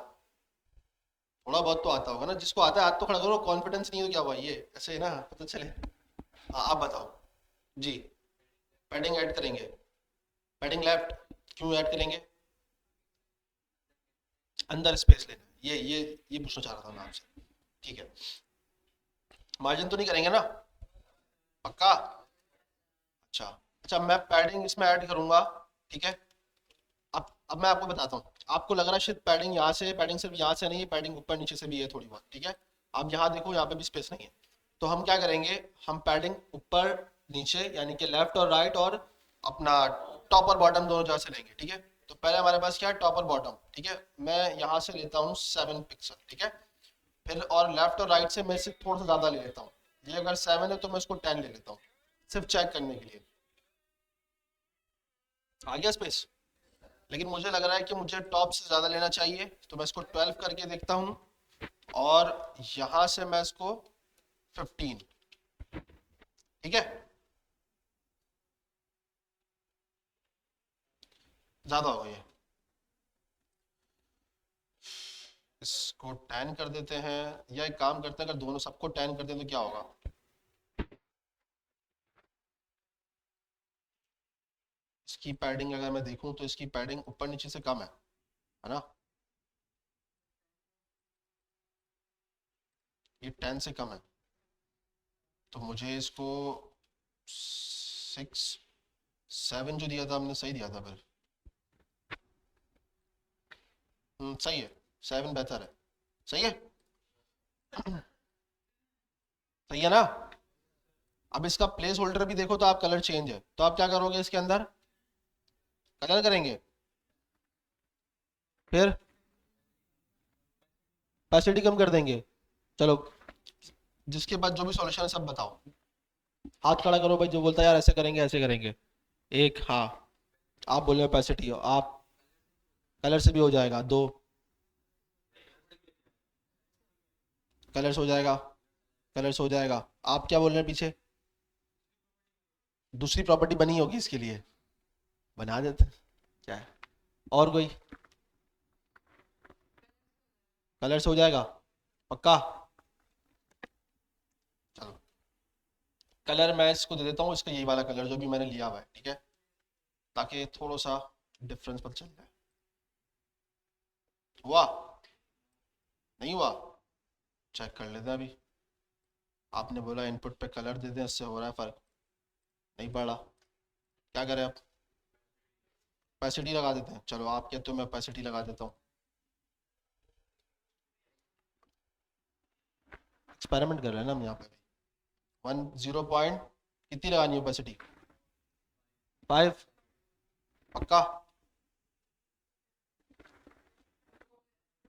थोड़ा बहुत तो आता होगा ना, जिसको आता है हाथ तो खड़ा करो, कॉन्फिडेंस नहीं हो तो क्या हुआ, ये ऐसे है ना, पता चले। हाँ आप बताओ जी। पैडिंग ऐड करेंगे, पैडिंग लेफ्ट, क्यों ऐड करेंगे? अंदर स्पेस लेना, ये पूछना चाह रहा था मैं आपसे। ठीक है, मार्जिन तो नहीं करेंगे ना? पक्का? अच्छा। अच्छा मैं पैडिंग इसमें ऐड करूंगा, ठीक है। अब मैं आपको बताता हूँ, आपको लग रहा है शायद पैडिंग यहाँ से, पैडिंग सिर्फ यहाँ से नहीं है, पैडिंग ऊपर नीचे से भी है थोड़ी बहुत, ठीक है। आप यहाँ देखो, यहाँ पे भी स्पेस नहीं है। तो हम क्या करेंगे, हम पैडिंग ऊपर नीचे यानी कि लेफ्ट और राइट और अपना टॉप और बॉटम दोनों जगह से लेंगे, ठीक है। तो पहले हमारे पास क्या है, टॉप और बॉटम, ठीक है। मैं यहाँ से लेता हूँ 7 पिक्सल, ठीक है। फिर और लेफ्ट और राइट से मैं इसे थोड़ा सा ज़्यादा ले लेता हूँ। ये अगर 7 है तो मैं इसको 10 ले लेता हूँ, सिर्फ चेक करने के लिए। आ गया स्पेस। लेकिन मुझे लग रहा है कि मुझे टॉप से ज़्यादा लेना चाहिए, तो मैं इसको 12 करके देखता हूँ। और यहाँ से मैं इसको 15, ठीक है। ज़्यादा हो गया ये, इसको 10 कर देते हैं। या एक काम करते हैं, अगर दोनों सबको 10 कर दें तो क्या होगा? इसकी पैडिंग अगर मैं देखूं तो इसकी पैडिंग ऊपर नीचे से कम है ना? ये 10 से कम है, तो मुझे इसको 6 7 जो दिया था हमने सही दिया था फिर। सही है, 7 बेहतर है। सही है, सही है ना? अब इसका प्लेस होल्डर भी देखो तो आप कलर चेंज है, तो आप क्या करोगे इसके अंदर? कलर करेंगे, फिर पैसिटी कम कर देंगे। चलो, जिसके बाद जो भी सॉल्यूशन है सब बताओ। हाथ खड़ा करो भाई, जो बोलता है यार ऐसे करेंगे ऐसे करेंगे। एक, हाँ। आप बोल रहे हो पैसिटी, आप कलर से भी हो जाएगा। दो, कलर्स हो जाएगा, कलर्स हो जाएगा। आप क्या बोल रहे हैं पीछे? दूसरी प्रॉपर्टी बनी होगी इसके लिए, बना देते हैं। क्या है, और कोई? कलर्स हो जाएगा, पक्का? चलो, कलर मैं इसको दे देता हूँ, इसका यही वाला कलर जो भी मैंने लिया हुआ है, ठीक है, ताकि थोड़ा सा डिफरेंस पता चल जाए। हुआ? नहीं हुआ? चेक कर लेते हैं अभी। आपने बोला इनपुट पे कलर दे दें, इससे हो रहा है फर्क, नहीं पड़ा। क्या करें अब? पैसिटी लगा देते हैं, चलो आप कहते हो मैं पैसिटी लगा देता हूँ। एक्सपेरिमेंट कर रहे हैं ना हम यहाँ पे। 10 पॉइंट, कितनी लगानी है पैसिटी? 5? पक्का?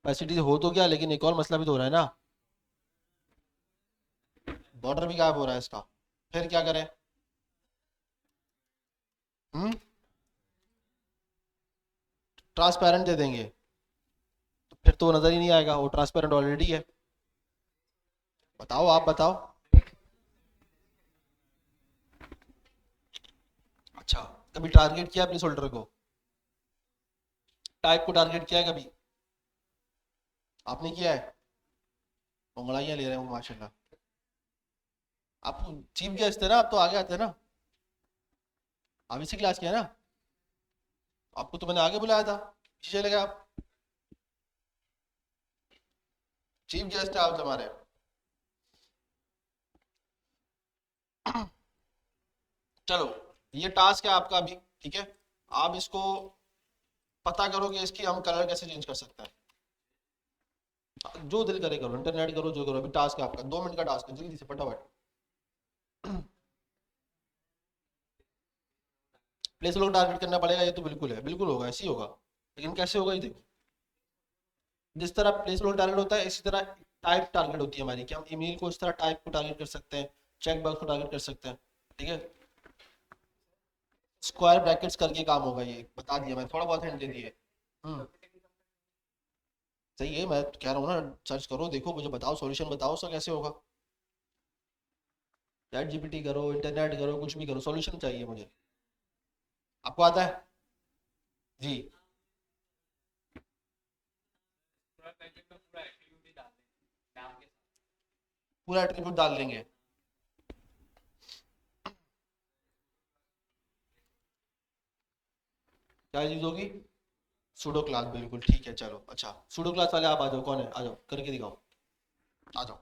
पैसिटी हो तो क्या, लेकिन एक और मसला भी तो हो रहा है ना, बॉर्डर भी गायब हो रहा है इसका। फिर क्या करें? हम्म, ट्रांसपेरेंट दे देंगे, तो फिर तो वो नजर ही नहीं आएगा, वो ट्रांसपेरेंट ऑलरेडी है। बताओ, आप बताओ। अच्छा, कभी टारगेट किया प्लेस होल्डर को? टाइप को टारगेट किया है कभी? आपने किया है? उंगलाइयां ले रहे हो माशाल्लाह। आप चीफ गेस्ट थे ना, आप तो आगे आते ना। आप इसी क्लास के है ना? आपको तो मैंने आगे बुलाया था, पीछे चले गए आप। चीफ गेस्ट है आप हमारे। चलो, ये टास्क है आपका अभी, ठीक है। आप इसको पता करो कि इसकी हम कलर कैसे चेंज कर सकते हैं। जो दिल करे करो, इंटरनेट करो, जो करो, अभी टास्क है आपका, 2 मिनट का टास्क है, जल्दी से फटाफट। प्लेस लोग टारगेट करना पड़ेगा, ये तो बिल्कुल है, बिल्कुल होगा, ऐसे ही होगा। लेकिन कैसे होगा ये देखो। जिस तरह प्लेस लोग टारगेट होता है, इसी तरह टाइप टारगेट होती है हमारी, कि हम ईमेल को इस तरह टाइप को टारगेट कर सकते हैं, चेक बॉक्स को टारगेट कर सकते हैं, ठीक है। स्क्वायर ब्रैकेट्स करके काम होगा, ये बता दिया मैं, थोड़ा बहुत हिंट दे दिए। हम्म, सही है, मैं कह रहा हूँ ना, सर्च करो, देखो, मुझे बताओ, सॉल्यूशन बताओ उसका कैसे होगा। चैट जीपीटी करो, इंटरनेट करो, कुछ भी करो, सॉल्यूशन चाहिए मुझे। आपको आता है? जी। पूरा एट्रीब्यूट डाल देंगे। क्या चीज होगी? सूडो क्लास, बिल्कुल ठीक है, चलो अच्छा, सूडो क्लास वाले आप आ जाओ, कौन है, आ जाओ करके दिखाओ, आ जाओ।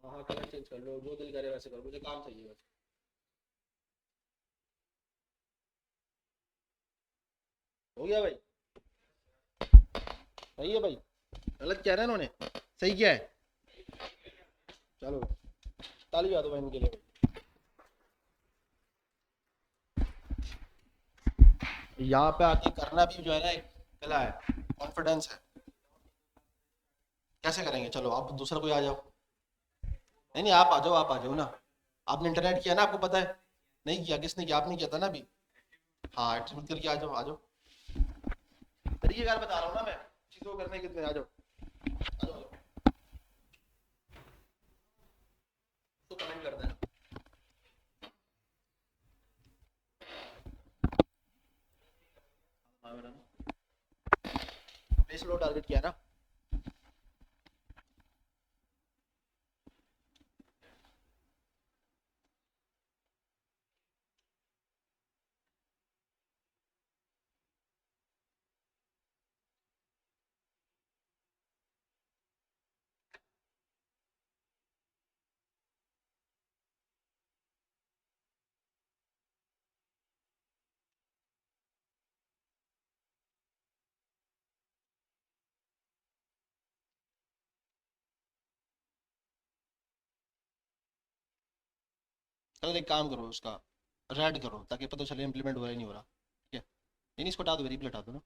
हाँ हाँ, कलर चेंज कर लो, जो दिल करे वैसे करो, मुझे काम चाहिए बस। हो गया भाई? सही है भाई? गलत कह रहे हैं इन्होंने? सही किया है? चलो, ताली बजा दो भाई इनके लिए। यहाँ पे आके करना भी जो है ना, एक कला है, कॉन्फिडेंस है। कैसे करेंगे? चलो आप दूसरा कोई आ जाओ। नहीं नहीं, आप आ जाओ, आप आ जाओ ना। आपने इंटरनेट किया ना, आपको पता है। नहीं किया? किसने किया? आपने किया था ना अभी। हाँ, एट्रीब्यूट करके आ जाओ, आ जाओ। तरीकेकार बता रहा हूँ ना मैं, चीजों को करने कितने, आ जाओ, आ जाओ। तो कमेंट कर देना। हाँ मैडम, प्लेस लो टारगेट किया ना। चलो एक काम करो, उसका रेड करो ताकि पता चले इम्प्लीमेंट हो रहा है नहीं हो रहा। ठीक है? नहीं नहीं, इसको हटा दो, वेरिएबल हटा दो ना।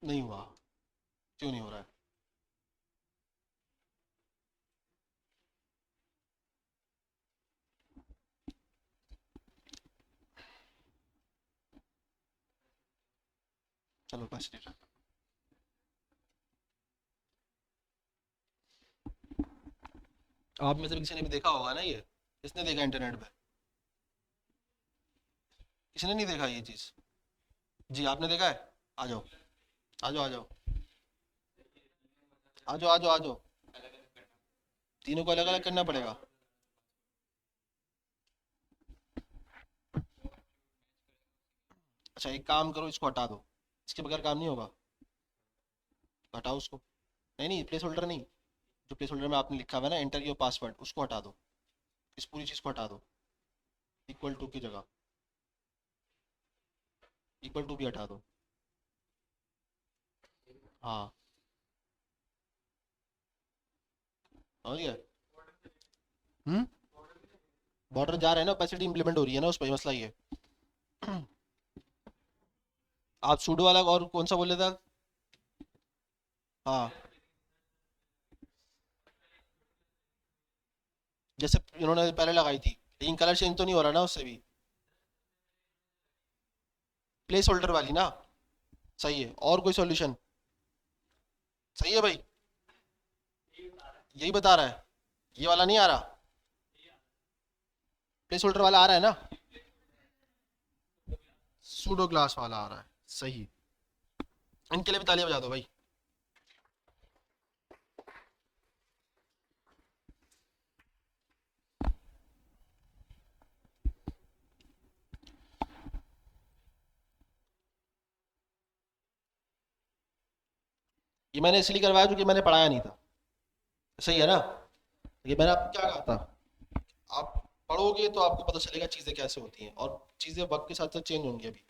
नहीं हुआ? क्यों नहीं हो रहा है? चलो बस ठीक है। आप में से भी किसी ने भी देखा होगा ना ये? किसने देखा इंटरनेट पे? किसी ने नहीं देखा ये चीज? जी, आपने देखा है? आ जाओ, आ जाओ, आ जाओ, आ जाओ, आ जाओ, आ जाओ। तीनों को अलग अलग करना पड़ेगा? अच्छा, एक काम करो, इसको हटा दो, इसके बगैर काम नहीं होगा। हटाओ उसको। नहीं नहीं, प्लेस होल्डर नहीं, जो प्लेस होल्डर में आपने लिखा हुआ है ना, एंटर योर पासवर्ड, उसको हटा दो। इस पूरी चीज को हटा दो। इक्वल टू की जगह इक्वल टू भी हटा दो। हाँ, समझ गया? हम्म। बॉर्डर जा रहे हैं ना, ओपेसिटी इंप्लीमेंट हो रही है ना, उस पर मसला ये है। आप सूडो वाला और कौन सा बोले था? हाँ, जैसे इन्होंने पहले लगाई थी, लेकिन कलर चेंज तो नहीं हो रहा ना उससे भी? प्लेस होल्डर वाली ना? सही है, और कोई सॉल्यूशन? सही है भाई? यही बता रहा है? ये वाला नहीं आ रहा? प्लेस होल्डर वाला आ रहा है ना? सूडो क्लास वाला आ रहा है, सही। इनके लिए भी तालियां बजा दो भाई। ये मैंने इसलिए करवाया क्योंकि मैंने पढ़ाया नहीं था। सही है ना? ये मैंने आपको क्या कहा था? आप पढ़ोगे तो आपको पता चलेगा चीज़ें कैसे होती हैं, और चीज़ें वक्त के साथ साथ चेंज होंगी। अभी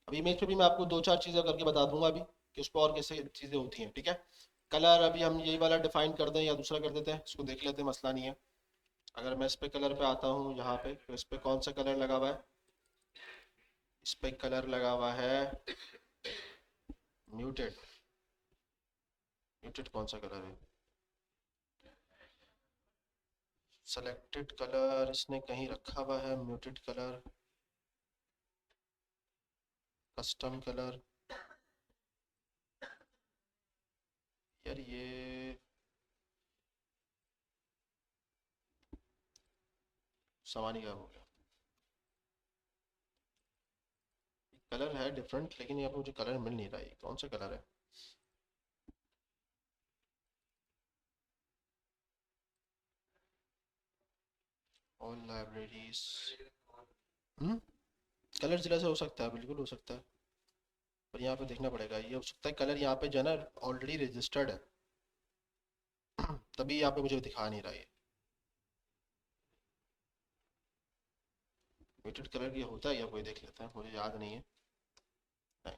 अभी इमेज पे भी मैं आपको दो चार चीज़ें करके बता दूंगा अभी कि उस पर और कैसे चीज़ें होती हैं, ठीक है। कलर अभी हम यही वाला डिफाइन कर दें या दूसरा कर देते हैं, इसको देख लेते हैं, मसला नहीं है। अगर मैं इस पे कलर पे आता हूँ यहाँ पे, तो इस पे कौन सा कलर लगा हुआ है? इस पे कलर लगा हुआ है म्यूटेड। म्यूटेड कौन सा कलर है? सेलेक्टेड कलर इसने कहीं रखा हुआ है, म्यूटेड कलर, कस्टम कलर। यार ये सामान ही गायब हो गया। कलर है डिफरेंट, लेकिन यहाँ पे मुझे कलर मिल नहीं रहा है, कौन सा कलर है? All libraries. हम्म कलर जिला से हो सकता है, बिल्कुल हो सकता है, पर यहाँ पे देखना पड़ेगा। ये हो सकता है कलर यहाँ पे जो है ना ऑलरेडी रजिस्टर्ड है, तभी यहाँ पे मुझे दिखा नहीं रहा है। म्यूटेड कलर ये होता है या कोई देख लेता है, मुझे याद नहीं है। नहीं।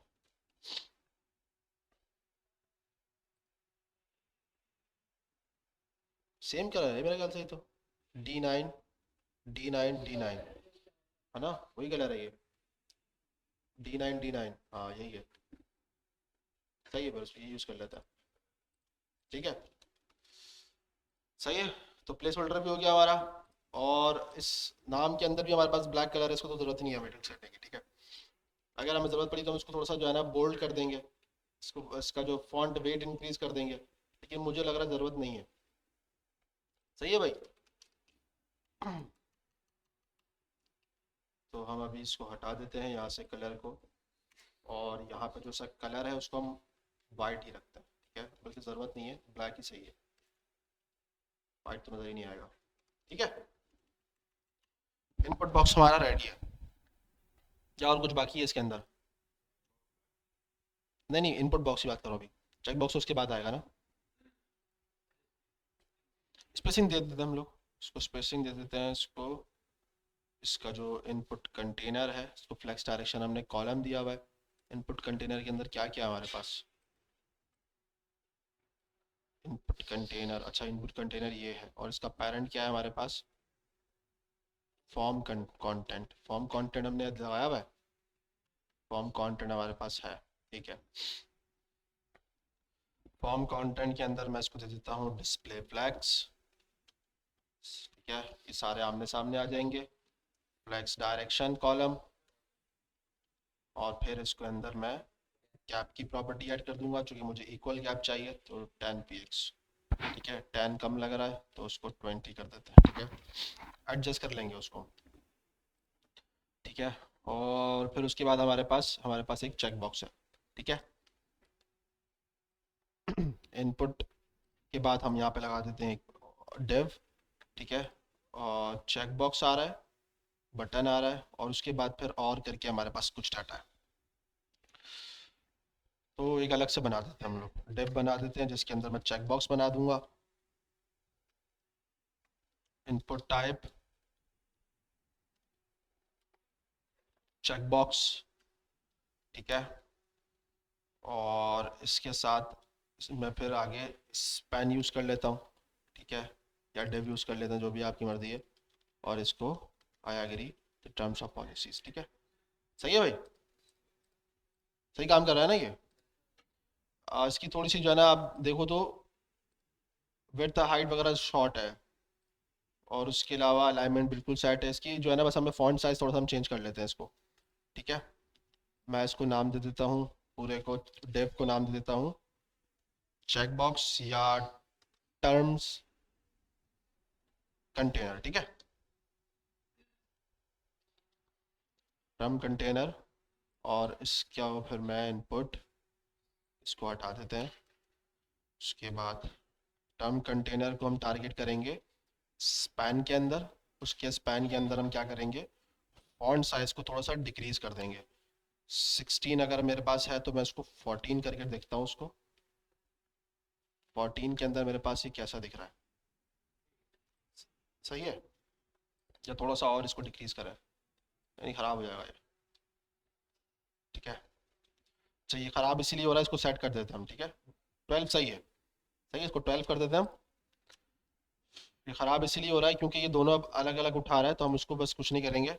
सेम कलर है मेरे ख्याल से ये तो, D9 D9 D9, है ना, वही कलर है ये, D9 D9, हाँ यही है। सही है, बस ये यूज़ कर लेता है, ठीक है। सही है। तो प्लेस होल्डर भी हो गया हमारा, और इस नाम के अंदर भी हमारे पास ब्लैक कलर है, इसको तो ज़रूरत नहीं है मेडिट सेटिंग की, ठीक है। अगर हमें ज़रूरत पड़ी तो हम इसको थोड़ा सा जो है ना बोल्ड कर देंगे, इसको इसका जो फॉन्ट वेट इंक्रीज कर देंगे, लेकिन मुझे लग रहा है ज़रूरत नहीं है। सही है भाई। तो हम अभी इसको हटा देते हैं यहाँ से कलर को, और यहाँ पे जो सा कलर है उसको हम वाइट ही रखते हैं, ठीक है, बल्कि ज़रूरत नहीं है, ब्लैक ही सही है, वाइट तो नज़र ही नहीं आएगा, ठीक है। इनपुट बॉक्स हमारा रेडी है, या और कुछ बाकी है इसके अंदर? नहीं नहीं, इनपुट बॉक्स की बात करो अभी, चेक बॉक्स उसके बाद आएगा ना। स्पेसिंग दे देते हैं हम लोग, इसको स्पेसिंग दे देते हैं इसको। इसका जो इनपुट कंटेनर है, इसको फ्लेक्स डायरेक्शन हमने कॉलम दिया हुआ है। इनपुट कंटेनर के अंदर क्या क्या है हमारे पास? इनपुट कंटेनर, अच्छा इनपुट कंटेनर ये है, और इसका पेरेंट क्या है हमारे पास? Form content. फॉर्म कंटेंट हमने लगाया हुआ है, फॉर्म कंटेंट हमारे पास है, ठीक है। फॉर्म कंटेंट के अंदर मैं इसको दे देता हूँ डिस्प्ले फ्लैग्स, ठीक है, ये सारे आमने सामने आ जाएंगे। फ्लैग्स डायरेक्शन कॉलम, और फिर इसके अंदर मैं गैप की प्रॉपर्टी ऐड कर दूंगा, चूंकि मुझे इक्वल गैप चाहिए, तो 10 px, ठीक है। 10 कम लग रहा है तो उसको 20 कर देते हैं, ठीक है, एडजस्ट कर लेंगे उसको, ठीक है। और फिर उसके बाद हमारे पास एक चेक बॉक्स है, ठीक है। इनपुट के बाद हम यहाँ पे लगा देते हैं एक डिव, ठीक है, और चेक बॉक्स आ रहा है, बटन आ रहा है, और उसके बाद फिर और करके हमारे पास कुछ डाटा है, तो एक अलग से बना देते हैं हम लोग, डिव बना देते हैं जिसके अंदर मैं चेक बॉक्स बना दूंगा। इनपुट टाइप चेक बॉक्स, ठीक है, और इसके साथ मैं फिर आगे स्पैन यूज़ कर लेता हूँ, ठीक है, या डिव यूज़ कर लेता हूँ, जो भी आपकी मर्ज़ी है, और इसको I agree the terms of policies, ठीक है। सही है भाई, सही काम कर रहा है ना ये। इसकी थोड़ी सी जो है ना आप देखो तो विड्थ हाइट वगैरह शॉर्ट है, और उसके अलावा अलाइनमेंट बिल्कुल सेट है इसकी, जो है ना बस हमें फॉन्ट साइज थोड़ा सा हम चेंज कर लेते हैं इसको, ठीक है। मैं इसको नाम दे देता हूँ, पूरे को डेव को नाम दे देता हूँ चेक बॉक्स या टर्म्स कंटेनर, ठीक है, टर्म कंटेनर। और इसका फिर मैं इनपुट इसको हटा देते हैं। उसके बाद टर्म कंटेनर को हम टारगेट करेंगे स्पैन के अंदर, उसके स्पैन के अंदर हम क्या करेंगे, फॉन्ट साइज को थोड़ा सा डिक्रीज कर देंगे। 16 अगर मेरे पास है तो मैं उसको 14 करके देखता हूँ उसको। 14 के अंदर मेरे पास ये कैसा दिख रहा है? सही है। या थोड़ा सा और इसको डिक्रीज करें, यानी ख़राब हो जाएगा ये। ठीक है, अच्छा ये ख़राब इसीलिए हो रहा है, इसको सेट कर देते हैं हम। ठीक है, 12 सही है, सही है, इसको 12 कर देते हैं हम। ये ख़राब इसीलिए हो रहा है क्योंकि ये दोनों अब अलग अलग उठा रहा है, तो हम उसको बस कुछ नहीं करेंगे,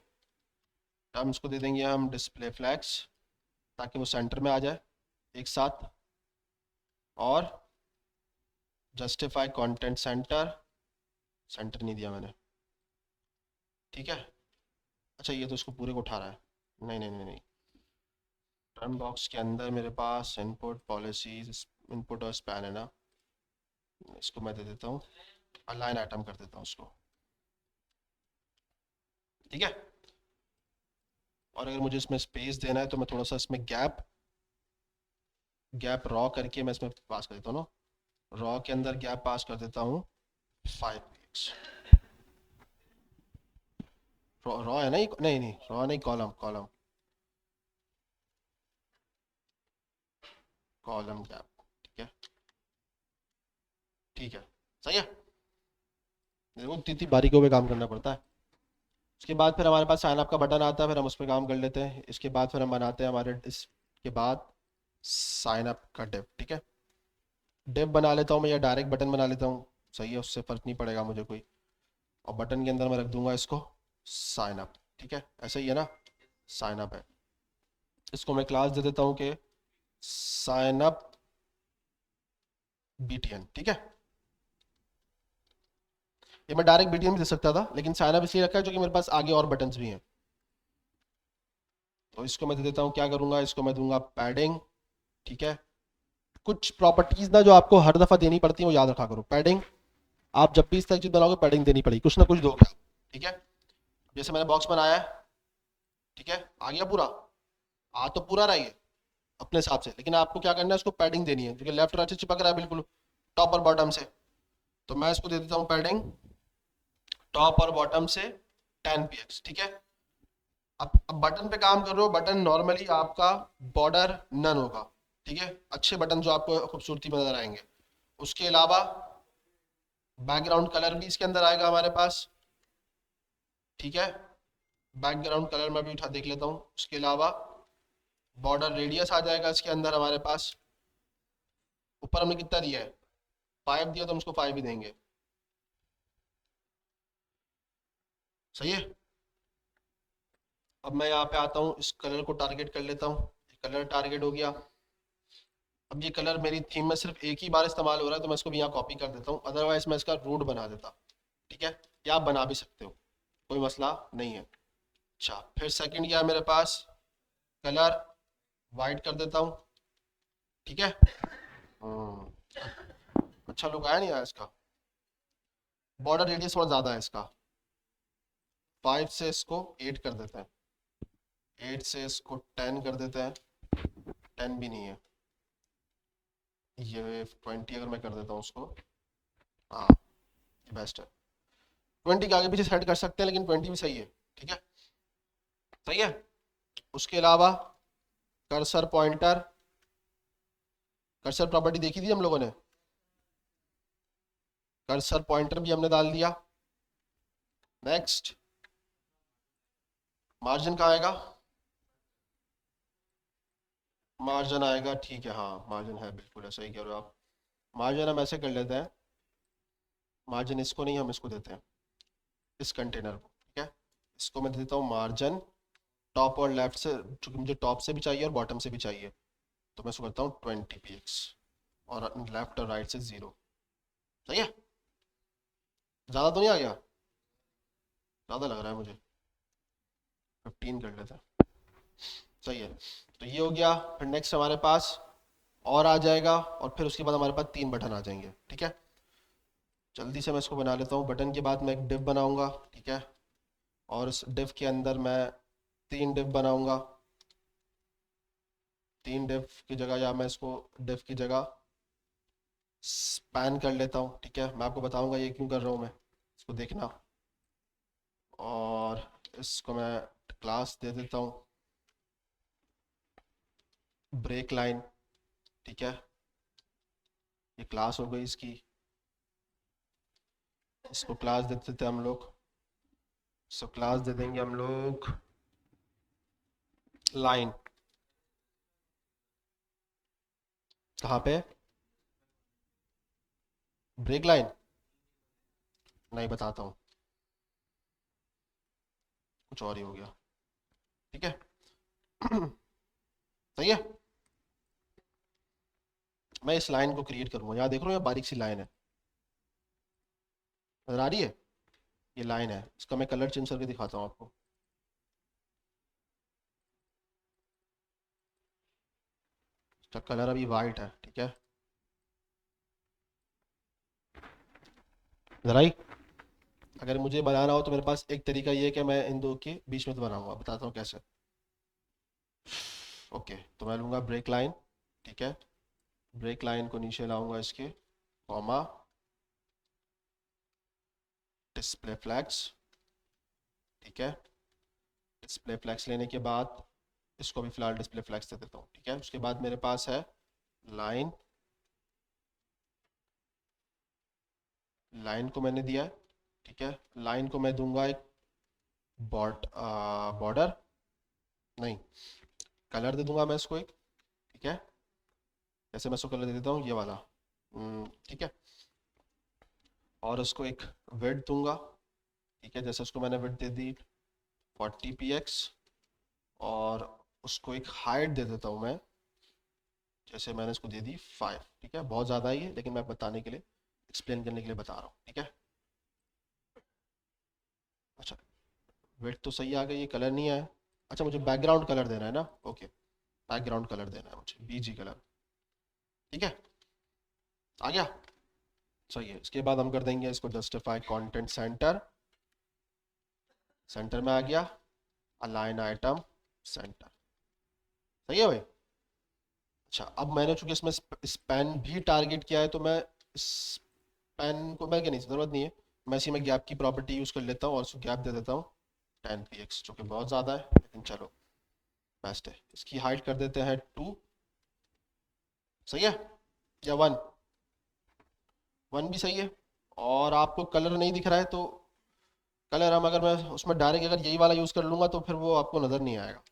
हम इसको दे देंगे हम डिस्प्ले फ्लैग्स, ताकि वो सेंटर में आ जाए एक साथ। और जस्टिफाई कंटेंट सेंटर, सेंटर नहीं दिया मैंने। ठीक है, अच्छा ये तो इसको पूरे को उठा रहा है, नहीं नहीं नहीं नहीं। टर्म बॉक्स के अंदर मेरे पास इनपुट पॉलिसीज, इनपुट और स्पैन है ना, इसको मैं दे देता हूँ अलाइन आइटम कर देता हूँ उसको। ठीक है, और अगर मुझे इसमें स्पेस देना है तो मैं थोड़ा सा इसमें गैप गैप रॉ करके मैं इसमें पास कर देता हूँ ना, रॉ के अंदर गैप पास कर देता हूँ 5 px। रॉ है ना ये, नहीं नहीं रॉ नहीं, कॉलम कॉलम कॉलम गैप। ठीक है, ठीक है, सही है। देखो इतनी बारीकियों पे काम करना पड़ता है। उसके बाद फिर हमारे पास साइन अप का बटन आता है, फिर हम उस पर काम कर लेते हैं। इसके बाद फिर हम बनाते हैं हमारे इसके बाद साइन अप का डिव। ठीक है, डिव बना लेता हूँ मैं, या डायरेक्ट बटन बना लेता हूँ, सही है, उससे फ़र्क नहीं पड़ेगा मुझे कोई। और बटन के अंदर मैं रख दूंगा इसको साइन अप। ठीक है, ऐसा ही है ना, साइन अप है। इसको मैं क्लास दे देता हूँ कि साइन अप BTN। ठीक है, ये मैं डायरेक्ट BTN भी दे सकता था, लेकिन साइन अप इसलिए रखा है क्योंकि मेरे पास आगे और बटन्स भी हैं। तो इसको मैं दे देता हूँ, क्या करूँगा, इसको मैं दूंगा पैडिंग। ठीक है, कुछ प्रॉपर्टीज ना जो आपको हर दफ़ा देनी पड़ती है वो याद रखा करो। पैडिंग आप जब भी इस तरह की चीज़ बनाओगे पैडिंग देनी पड़ेगी, कुछ ना कुछ दोगे आप। ठीक है, जैसे मैंने बॉक्स बनाया है, ठीक है, आ गया पूरा, आ तो पूरा रहा है अपने हिसाब से, लेकिन आपको क्या करना है, उसको पैडिंग देनी है, क्योंकि लेफ्ट राइट से चिपक रहा है बिल्कुल टॉप और बॉटम से। तो मैं इसको दे देता हूँ पैडिंग टॉप और बॉटम से 10 px। ठीक है, अब बटन पे काम कर रहे हो, बटन नॉर्मली आपका बॉर्डर नन होगा। ठीक है, अच्छे बटन जो आपको खूबसूरती में नजर आएंगे। उसके अलावा बैकग्राउंड कलर भी इसके अंदर आएगा हमारे पास। ठीक है, बैकग्राउंड कलर में भी उठा देख लेता हूँ। उसके अलावा बॉर्डर रेडियस आ जाएगा इसके अंदर हमारे पास। ऊपर हमने कितना दिया है, 5 दिया, तो हम उसको 5 ही देंगे। सही है, अब मैं यहाँ पे आता हूँ, इस कलर को टारगेट कर लेता हूँ, कलर टारगेट हो गया। अब ये कलर मेरी थीम में सिर्फ एक ही बार इस्तेमाल हो रहा है, तो मैं इसको भी यहाँ कॉपी कर देता हूँ, अदरवाइज मैं इसका रूट बना देता। ठीक है, या आप बना भी सकते हो, कोई मसला नहीं है। अच्छा, फिर सेकंड क्या है मेरे पास, कलर वाइट कर देता हूँ। ठीक है, अच्छा लुक आया नहीं आया इसका। बॉर्डर रेडियस थोड़ा ज़्यादा है इसका, 5 से इसको 8 कर देते हैं, 8 से इसको 10 कर देते हैं, 10 भी नहीं है, ये 20 अगर मैं कर देता हूँ उसको, हाँ ये बेस्ट है। 20 के आगे पीछे सेट कर सकते हैं, लेकिन 20 भी सही है। ठीक है, सही है। उसके अलावा कर्सर पॉइंटर, कर्सर प्रॉपर्टी देखी थी हम लोगों ने, कर्सर पॉइंटर भी हमने डाल दिया। नेक्स्ट, मार्जिन कहाँ आएगा, मार्जिन आएगा, ठीक है, हाँ मार्जिन है, बिल्कुल ऐसा ही कह रहे हो आप। मार्जिन हम ऐसे कर लेते हैं, मार्जिन इसको नहीं, हम इसको देते हैं इस कंटेनर को। ठीक है, इसको मैं देता हूँ मार्जिन टॉप और लेफ्ट से, चूंकि मुझे टॉप से भी चाहिए और बॉटम से भी चाहिए, तो मैं इसको करता हूँ 20 px, और लेफ्ट और राइट से 0। सही है, ज़्यादा तो नहीं आ गया, ज़्यादा लग रहा है मुझे, 15 कर लेते हैं। सही है, तो ये हो गया। फिर नेक्स्ट हमारे पास और आ जाएगा, और फिर उसके बाद हमारे पास 3 बटन आ जाएंगे। ठीक है, जल्दी से मैं इसको बना लेता हूँ। बटन के बाद मैं एक डिव बनाऊंगा। ठीक है, और इस डिव के अंदर मैं 3 डिव बनाऊंगा। 3 डिव की जगह, या मैं इसको डिव की जगह स्पैन कर लेता हूँ। ठीक है, मैं आपको बताऊंगा ये क्यों कर रहा हूँ मैं, इसको देखना। और इसको मैं क्लास दे देता हूँ ब्रेक लाइन। ठीक है, ये क्लास हो गई इसकी, इसको क्लास दे देते हैं हम लोग सो क्लास दे देंगे हम लोग लाइन। कहाँ पे? Break line? नहीं, बताता हूँ, कुछ और ही हो गया। ठीक है। सही है। मैं इस लाइन को क्रिएट करूंगा, यहाँ देख रहा हूँ, यहाँ बारीक सी लाइन है, नजर आ रही है? ये लाइन है, इसका मैं कलर चेंज करके दिखाता हूँ आपको। इसका कलर अभी वाइट है, ठीक है। नजर आई? अगर मुझे बनाना हो तो मेरे पास एक तरीका ये है कि मैं इन दो के बीच में तो बनाऊंगा, बताता हूँ कैसे। ओके, तो मैं लूँगा ब्रेक लाइन, ठीक है। ब्रेक लाइन को नीचे लाऊंगा इसके, कॉमा, डिस्प्ले फ्लैग्स, ठीक है। डिस्प्ले फ्लैग्स लेने के बाद इसको भी फिलहाल डिस्प्ले फ्लैग्स दे देता हूँ, ठीक है। उसके बाद मेरे पास है लाइन, लाइन को मैंने दिया है, ठीक है। लाइन को मैं दूंगा एक बॉर्डर, नहीं, कलर दे दूंगा मैं इसको एक, ठीक है। जैसे मैं इसको कलर दे देता हूँ, ये वाला, ठीक है। और उसको एक विड्थ दूंगा, ठीक है। जैसे उसको मैंने विड्थ दे दी 40 px, और उसको एक हाइट दे देता हूँ मैं, जैसे मैंने इसको दे दी 5, ठीक है। बहुत ज़्यादा ही है, लेकिन मैं बताने के लिए, एक्सप्लेन करने के लिए बता रहा हूँ, ठीक है। अच्छा, विड्थ तो सही आ गई, ये कलर नहीं आया। अच्छा, मुझे बैकग्राउंड कलर देना है ना? ओके, बैकग्राउंड कलर देना है मुझे, बीजी कलर, ठीक है। आ गया? सही है। इसके बाद हम कर देंगे इसको जस्टिफाई कंटेंट सेंटर, सेंटर में आ गया, अलाइन आइटम सेंटर, सही है भाई। अच्छा, अब मैंने चूंकि इसमें स्पैन भी टारगेट किया है, तो मैं स्पैन को मैं क्या, नहीं, जरूरत नहीं है, मैं इसी में गैप की प्रॉपर्टी यूज कर लेता हूँ और उसको गैप दे देता हूँ 10 px, जो कि बहुत ज़्यादा है, लेकिन चलो बेस्ट है। इसकी हाइट कर देते हैं 2, सही है, या 1? 1 भी सही है। और आपको कलर नहीं दिख रहा है तो कलर हम, अगर मैं उसमें डायरेक्ट अगर यही वाला यूज़ कर लूँगा तो फिर वो आपको नज़र नहीं आएगा,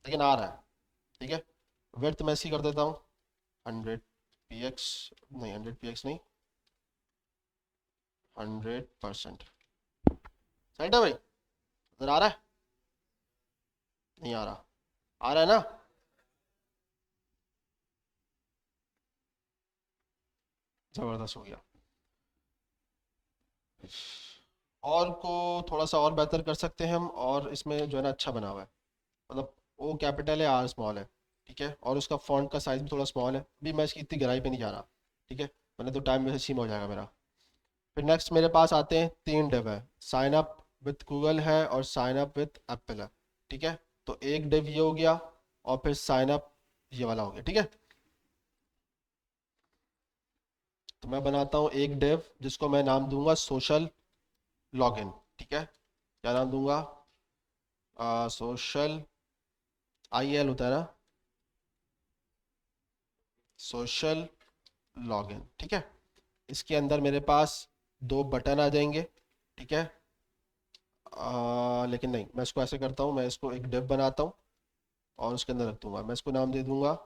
लेकिन आ रहा है, ठीक है। विड्थ मैं इसी कर देता हूँ 100 px, नहीं 100 px नहीं, 100%। सही है भाई, नज़र आ रहा है? नहीं आ रहा? आ रहा है ना? ज़बरदस्त हो गया। और को थोड़ा सा और बेहतर कर सकते हैं हम, और इसमें जो है ना अच्छा बना हुआ है, मतलब ओ कैपिटल है, आर स्मॉल है, ठीक है। और उसका फॉन्ट का साइज भी थोड़ा स्मॉल है। अभी मैं इसकी इतनी गहराई पे नहीं जा रहा, ठीक है, मैंने तो टाइम वैसे सीम हो जाएगा मेरा। फिर नेक्स्ट मेरे पास आते हैं 3 डिव है, साइन अप विथ गूगल है और साइन अप विथ एप्पल है, ठीक है। तो एक डिव ये हो गया, और फिर साइन अप ये वाला हो गया, ठीक है। तो मैं बनाता हूँ एक डिव जिसको मैं नाम दूंगा सोशल लॉगिन, ठीक है। क्या नाम दूंगा? सोशल, आई एल होता है ना, सोशल लॉगिन, ठीक है। इसके अंदर मेरे पास दो बटन आ जाएंगे, ठीक है। लेकिन नहीं, मैं इसको ऐसे करता हूँ, मैं इसको एक डिव बनाता हूँ और उसके अंदर रख दूंगा, मैं इसको नाम दे दूंगा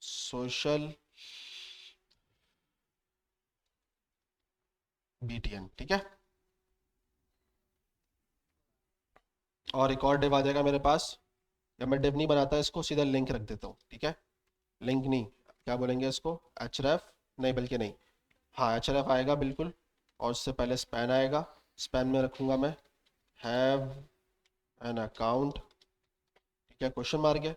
सोशल BTN, ठीक है। और एक और डिव आ जाएगा मेरे पास, या मैं डिव नहीं बनाता, इसको सीधा लिंक रख देता हूँ, ठीक है। लिंक नहीं, क्या बोलेंगे इसको, href, नहीं बल्कि नहीं, हाँ href आएगा बिल्कुल। और उससे पहले स्पैन आएगा, स्पैन में रखूंगा मैं हैव एन अकाउंट, ठीक है, क्वेश्चन मार्क है।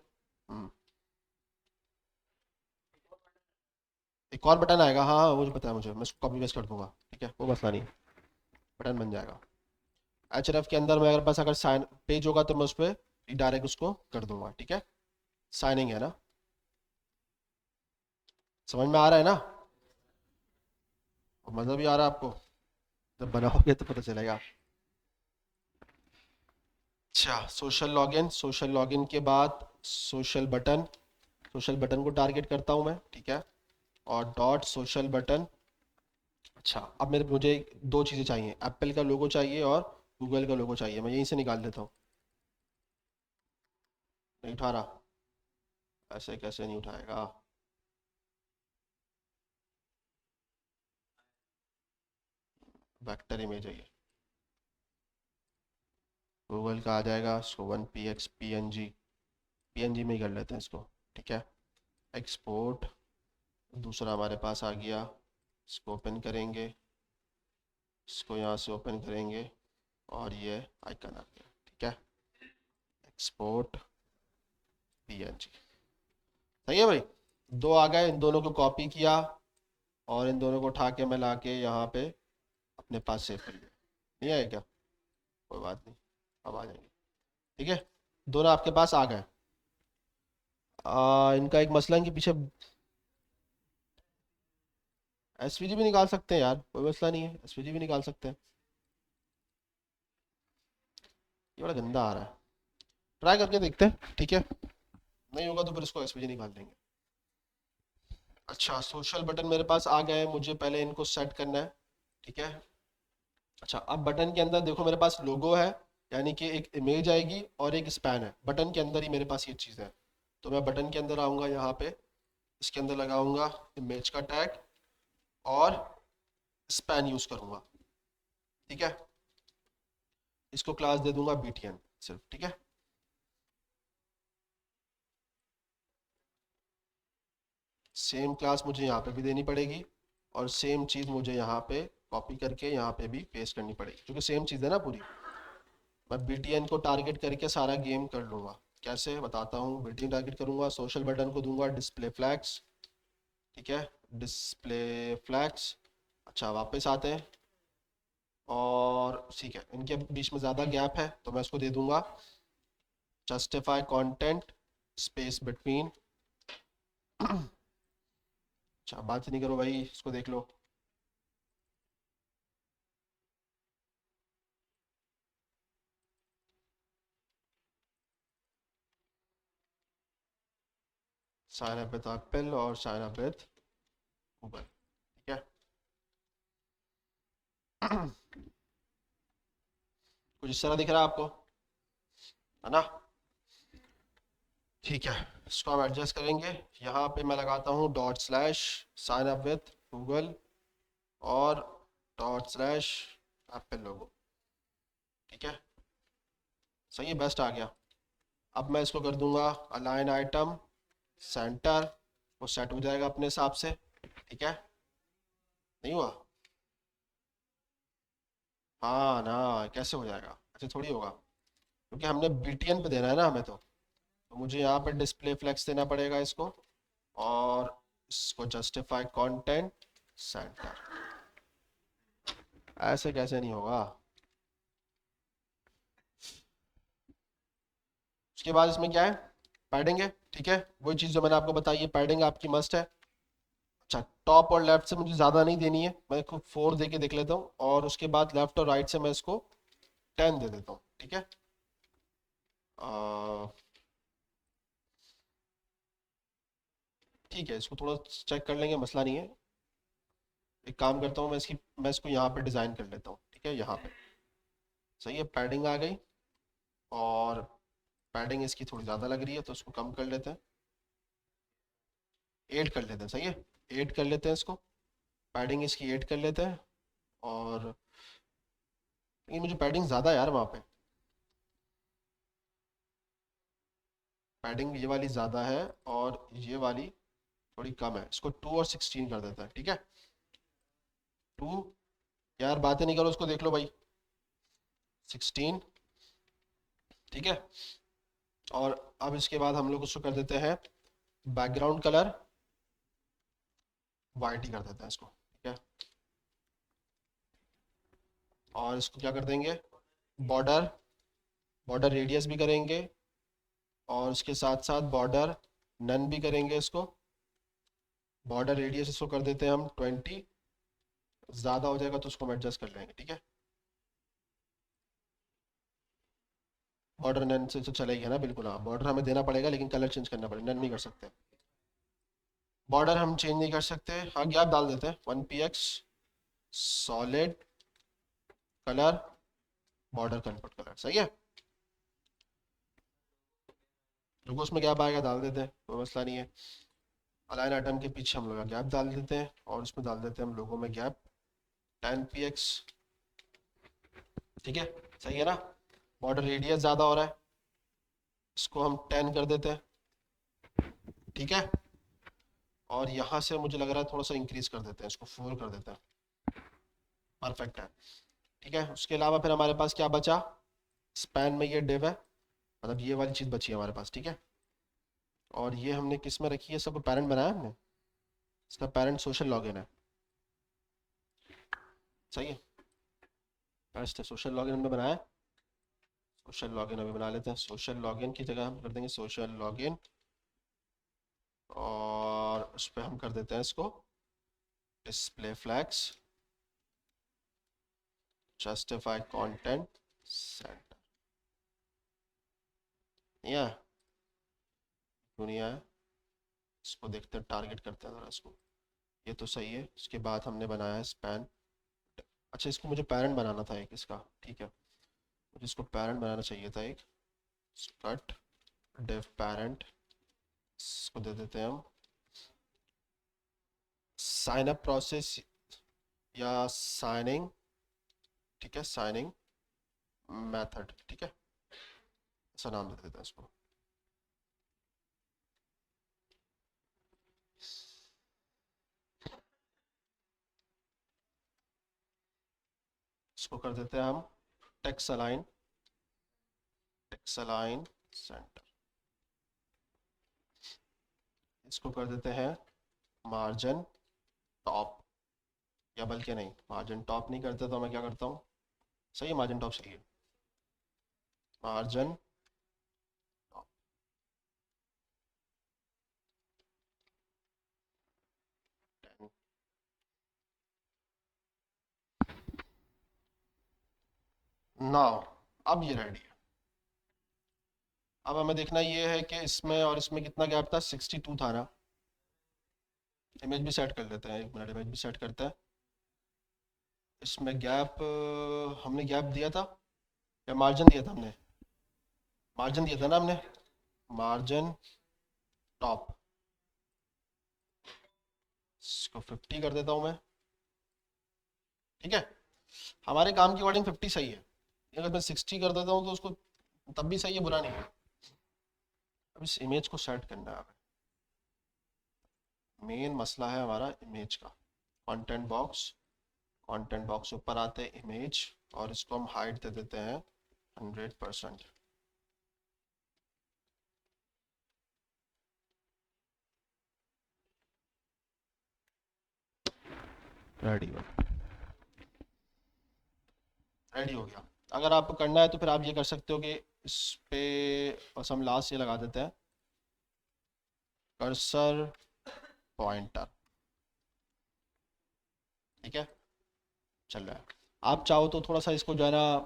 एक और बटन आएगा, हाँ हाँ वो जो पता है मुझे, मैं उसको कॉपी पेस्ट कर दूंगा, ठीक है, वो मसला नहीं, बटन बन जाएगा। href के अंदर मेरे पास अगर साइन पेज होगा तो मैं उस पर डायरेक्ट उसको कर दूंगा, ठीक है। साइनिंग है ना? समझ में आ रहा है ना? और मज़ा भी आ रहा है आपको? जब बनाओगे तो पता चलेगा। अच्छा, सोशल लॉगिन, सोशल लॉगिन के बाद सोशल बटन, सोशल बटन को टारगेट करता हूँ मैं, ठीक है। और डॉट सोशल बटन। अच्छा, अब मेरे मुझे दो चीज़ें चाहिए, एप्पल का लोगो चाहिए और गूगल का लोगो चाहिए, मैं यहीं से निकाल देता हूँ। नहीं उठा रहा, ऐसे कैसे नहीं उठाएगा। वेक्टर इमेज है ये, गूगल का आ जाएगा। इसको 1px png, png में ही कर लेते हैं इसको, ठीक है। एक्सपोर्ट, दूसरा हमारे पास आ गया, इसको ओपन करेंगे, इसको यहाँ से ओपन करेंगे और ये आइकन आ गया, ठीक है। एक्सपोर्ट png, सही है भाई। दो आ गए, इन दोनों को कॉपी किया और इन दोनों को उठा के मैं ला के यहाँ पे अपने पास सेव कर लिया। नहीं आया क्या, कोई बात नहीं, अब आ जाएंगे, ठीक है। दोनों आपके पास आ गए। इनका एक मसला है कि पीछे एसवीजी भी निकाल सकते हैं यार, कोई मसला नहीं है, एसवीजी भी निकाल सकते हैं। ये बड़ा गंदा आ रहा है, ट्राई करके देखते हैं, ठीक है। नहीं होगा तो फिर इसको एसवीजी निकाल देंगे। अच्छा, सोशल बटन मेरे पास आ गए, मुझे पहले इनको सेट करना है, ठीक है। अच्छा, अब बटन के अंदर देखो मेरे पास लोगो है, यानी कि एक इमेज आएगी और एक स्पैन है, बटन के अंदर ही मेरे पास ये चीज़ है। तो मैं बटन के अंदर आऊँगा, यहाँ पे इसके अंदर लगाऊंगा इमेज का टैग और स्पैन यूज़ करूँगा, ठीक है। इसको क्लास दे दूंगा btn सिर्फ, ठीक है। सेम क्लास मुझे यहाँ पे भी देनी पड़ेगी और सेम चीज़ मुझे यहाँ पे कॉपी करके यहाँ पे भी पेस्ट करनी पड़ेगी, क्योंकि सेम चीज़ है ना पूरी। मैं btn को टारगेट करके सारा गेम कर लूँगा। कैसे बताता हूँ, btn टारगेट करूँगा, सोशल बटन को दूंगा डिस्प्ले फ्लैग्स, ठीक है, डिस्प्ले फ्लैग्स। अच्छा, वापस आते हैं और ठीक है, इनके बीच में ज़्यादा गैप है तो मैं इसको दे दूंगा जस्टिफाई कंटेंट स्पेस बिटवीन। अच्छा, बात नहीं करो भाई, इसको देख लो। साइन अप विद एप्पल और साइन अप विद गूगल, ठीक है। कुछ इस तरह दिख रहा है आपको, है ना। ठीक है, इसको हम एडजस्ट करेंगे। यहाँ पे मैं लगाता हूँ dot slash sign up with Google और डॉट स्लैश एप्पल लोगो, ठीक है। सही है, बेस्ट आ गया। अब मैं इसको कर दूंगा अलाइन आइटम सेंटर, वो सेट हो जाएगा अपने हिसाब से, ठीक है। नहीं हुआ, हाँ ना, कैसे हो जाएगा, ऐसे थोड़ी होगा, क्योंकि हमने बीटीएन पे देना है ना हमें तो मुझे यहाँ पे डिस्प्ले फ्लेक्स देना पड़ेगा इसको, और इसको जस्टिफाई कंटेंट सेंटर। ऐसे कैसे नहीं होगा। उसके बाद इसमें क्या है, पैडिंग है, ठीक है। वही चीज़ जो मैंने आपको बताई है, पैडिंग आपकी मस्ट है। अच्छा, टॉप और लेफ्ट से मुझे ज़्यादा नहीं देनी है, मैं खुद 4 दे के देख लेता हूँ, और उसके बाद लेफ्ट और राइट से मैं इसको 10 दे देता हूँ, ठीक है। ठीक है, इसको थोड़ा चेक कर लेंगे, मसला नहीं है। एक काम करता हूँ, मैं इसको यहाँ पे डिज़ाइन कर लेता हूँ, ठीक है, यहाँ पे। सही है, पैडिंग आ गई, और पैडिंग इसकी थोड़ी ज़्यादा लग रही है तो उसको कम कर लेते हैं, 8 कर लेते हैं, सही है, 8 कर लेते हैं इसको, पैडिंग इसकी 8 कर लेते हैं। और ये मुझे पैडिंग ज़्यादा है यार वहाँ पे, पैडिंग ये वाली ज़्यादा है और ये वाली थोड़ी कम है, इसको 2 और 16 कर देता है, ठीक है। 2, यार बातें नहीं करो, उसको देख लो भाई, 16, ठीक है। और अब इसके बाद हम लोग उसको कर देते हैं बैकग्राउंड कलर वाइट ही कर देते हैं इसको, ठीक है। और इसको क्या कर देंगे, बॉर्डर, बॉर्डर रेडियस भी करेंगे, और उसके साथ साथ बॉर्डर नन भी करेंगे इसको। बॉर्डर रेडियस इसको कर देते हैं हम 20, ज़्यादा हो जाएगा तो उसको हम एडजस्ट कर लेंगे, ठीक है। बॉर्डर नन से तो चलेगा ना, बिल्कुल हाँ, बॉर्डर हमें देना पड़ेगा लेकिन कलर चेंज करना पड़ेगा, नन नहीं कर सकते। बॉर्डर हम चेंज नहीं कर सकते, हाँ गैप डाल देते हैं, 1px सॉलिड कलर बॉर्डर का इनपुट कलर, सही है। रुको उसमें गैप आएगा डाल देते हैं, कोई मसला नहीं है। अलाइन आइटम के पीछे हम लोग गैप डाल देते हैं और उसमें डाल देते हैं हम लोगों में गैप 10 px, ठीक है, सही है ना। बॉर्डर रेडियस ज़्यादा हो रहा है, इसको हम 10 कर देते हैं, ठीक है। और यहाँ से मुझे लग रहा है थोड़ा सा इंक्रीज कर देते हैं, इसको 4 कर देते हैं, परफेक्ट है, ठीक है। उसके अलावा फिर हमारे पास क्या बचा, स्पैन में ये डिव है, मतलब ये वाली चीज़ बची है हमारे पास, ठीक है। और ये हमने किस में रखी है, सब पेरेंट बनाया हमने, इसका पेरेंट सोशल लॉगिन है, सही है। बेस्ट है, सोशल लॉगिन हमने बनाया, सोशल लॉगिन अभी बना लेते हैं। सोशल लॉगिन की जगह हम कर देंगे सोशल लॉगिन, और उस पर हम कर देते हैं इसको display flex, justify content centre, या दुनिया है, इसको देखते हैं, टारगेट करते हैं ज़रा इसको, ये तो सही है। इसके बाद हमने बनाया है स्पैन, अच्छा इसको मुझे पेरेंट बनाना था एक इसका, ठीक है, मुझे इसको पेरेंट बनाना चाहिए था एक, कट डिव पेरेंट, इसको दे देते हैं हम साइन अप प्रोसेस या साइनिंग, ठीक है, साइनिंग मेथड, ठीक है, ऐसा नाम दे देते हैं इसको। इसको कर देते हैं हम text align, text align centre, इसको कर देते हैं मार्जिन टॉप, या बल्कि नहीं, मार्जिन टॉप नहीं करते तो मैं क्या करता हूँ, सही है, मार्जिन टॉप सही है, मार्जिन टॉप, नाउ अब ये रेडी है। अब हमें देखना ये है कि इसमें और इसमें कितना गैप था, 62 था ना। इमेज भी सेट कर लेते हैं, एक मिनट, इमेज भी सेट करते हैं। इसमें गैप हमने गैप दिया था या मार्जिन दिया था हमने, मार्जिन दिया था ना हमने, मार्जिन टॉप, इसको 50 कर देता हूँ मैं, ठीक है। हमारे काम की अकॉर्डिंग 50 सही है, अगर मैं 60 कर देता हूँ तो उसको तब भी सही है, बुरा नहीं है। अब इस इमेज को सेट करना है, मेन मसला है हमारा इमेज का। कंटेंट बॉक्स, कंटेंट बॉक्स ऊपर आते हैं इमेज, और इसको हम हाइट दे देते हैं 100%, रेडी हो, रेडी हो गया। अगर आपको करना है तो फिर आप ये कर सकते हो कि इस पे बस हम लास्ट ये लगा देते हैं कर्सर पॉइंटर, ठीक है, चल रहा है। आप चाहो तो थोड़ा सा इसको जो है ना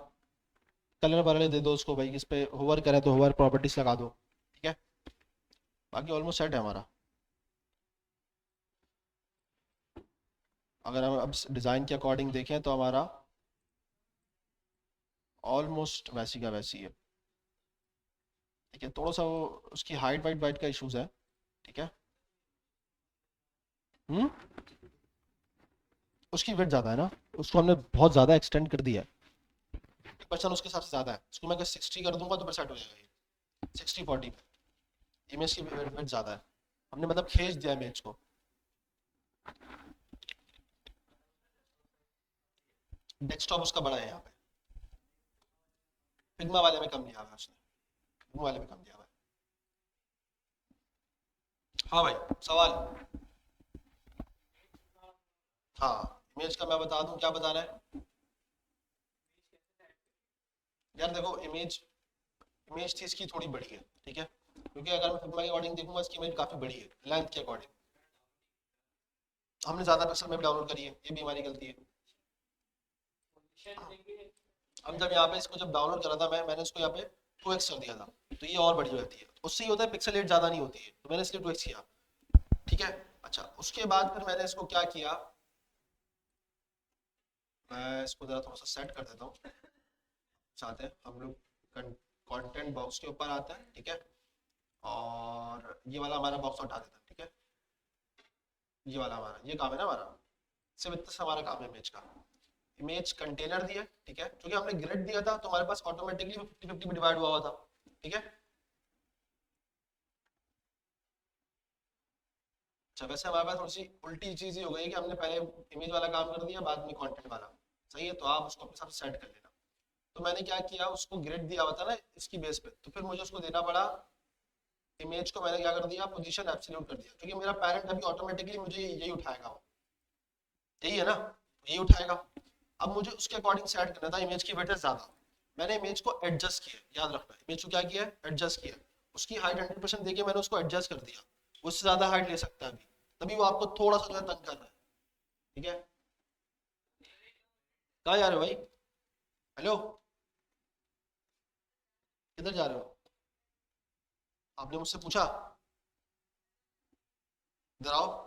कलर वलर दे दो उसको भाई, इस पे होवर करें तो होवर प्रॉपर्टीज लगा दो, ठीक है। बाकी ऑलमोस्ट सेट है हमारा। अगर हम अब डिज़ाइन के अकॉर्डिंग देखें तो हमारा ऑलमोस्ट वैसी का वैसी है, ठीक है। थोड़ा सा वो उसकी हाइट वाइट वाइट का इशूज़ है, ठीक है। हम्म, उसकी वेट ज़्यादा है ना, उसको हमने बहुत ज़्यादा एक्सटेंड कर दिया है, परसेंट उसके हिसाब से ज़्यादा है, उसको मैं अगर 60 कर दूंगा तो फिर सेट हो जाएगा ये 60-40 पे। इमेज की वेट ज़्यादा है, हमने मतलब खींच दिया इमेज को। डेस्कटॉप उसका बड़ा है यहाँ पे, फिग्मा वाले में कम दिया हुआ है उसने, फिग्मा वाले में कम दिया हुआ है। हाँ भाई, सवाल, हाँ इमेज का मैं बता दूं क्या बताना है। यार देखो इमेज, इमेज थी इसकी थोड़ी बड़ी है, ठीक है, क्योंकि अगर मैं फिल्म के अकॉर्डिंग देखूंगा इसकी इमेज काफ़ी बड़ी है लेंथ के अकॉर्डिंग, हमने ज़्यादा पिक्सल में डाउनलोड करी है, ये भी हमारी गलती है। हम जब यहाँ पे इसको जब डाउनलोड करा था मैंने इसको यहाँ पे 2x कर दिया था, तो ये और बड़ी हो जाती है, उससे ये होता है पिक्सल रेट ज़्यादा नहीं होती है, तो मैंने इसलिए 2x किया, ठीक है। अच्छा उसके बाद फिर मैंने इसको क्या किया, मैं इसको ज़रा थोड़ा सा सेट कर देता हूँ, चाहते हैं हम लोग कंटेंट बॉक्स के ऊपर आते हैं, ठीक है, और ये वाला हमारा बॉक्स हटा देता है, ठीक है, ये वाला हमारा ये काम है ना हमारा, सिर्फ इतना सा हमारा काम है इमेज का। इमेज कंटेनर दिया, ठीक है, क्योंकि हमने ग्रिड दिया था तो हमारे पास ऑटोमेटिकली 50-50 में डिवाइड हुआ था, ठीक है। अच्छा, वैसे हमारे पास थोड़ी सी उल्टी चीज ही हो गई कि हमने पहले इमेज वाला काम कर दिया, बाद में कंटेंट वाला। सही है, तो आप उसको अपने साथ सेट कर लेना। तो मैंने क्या किया, उसको ग्रिड दिया हुआ था ना इसकी बेस पे, तो फिर मुझे उसको देना पड़ा, इमेज को मैंने क्या कर दिया, पोजीशन एब्सोल्यूट कर दिया, क्योंकि मेरा पैरेंट अभी ऑटोमेटिकली मुझे यही उठाएगा, वो यही है ना, यही उठाएगा। अब मुझे उसके अकॉर्डिंग सेट करना था इमेज की विड्थ ज्यादा, मैंने इमेज को एडजस्ट किया, याद रखना इमेज को क्या किया, एडजस्ट किया, उसकी हाइट 100% देके मैंने उसको एडजस्ट कर दिया, उससे ज्यादा हाइट ले सकता है अभी, तभी वो आपको थोड़ा सा जो है तंग कर रहा है, ठीक है। कहाँ जा रहे हो भाई, हेलो, किधर जा रहे हो, आपने मुझसे पूछा, इधर आओ।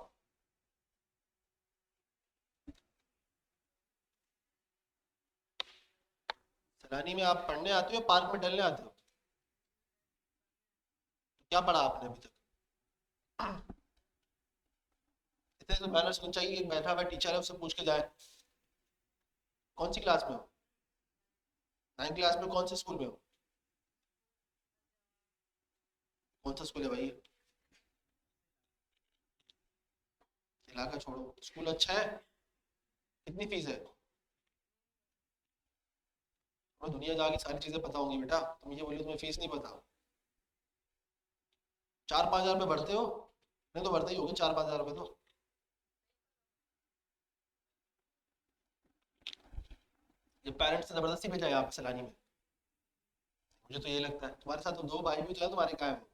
सैलानी में आप पढ़ने आते हो या पार्क में टहलने आते हो, तो क्या पढ़ा आपने अभी तक, इतने तो मैनर्स होने चाहिए कि बैठा हुआ टीचर है उससे पूछ के जाए। कौन सी क्लास में हो, 9th क्लास में, कौन से स्कूल में हो, कौन सा स्कूल है भाई, इलाका छोड़ो, स्कूल अच्छा है, कितनी फीस है, तुम्हें दुनिया जहाँ की सारी चीजें पता होंगी बेटा, तुम ये बोलिए तुम्हें फीस नहीं पता, 4-5 हजार रुपये भरते हो, नहीं तो भरते ही होगे 4-5 हजार रुपये तो। ये पेरेंट्स ने जबरदस्ती भेजा है यहाँ पे सैलानी में, मुझे तो ये लगता है, तुम्हारे साथ तो 2 भाई भी तो है तुम्हारे, कहाँ है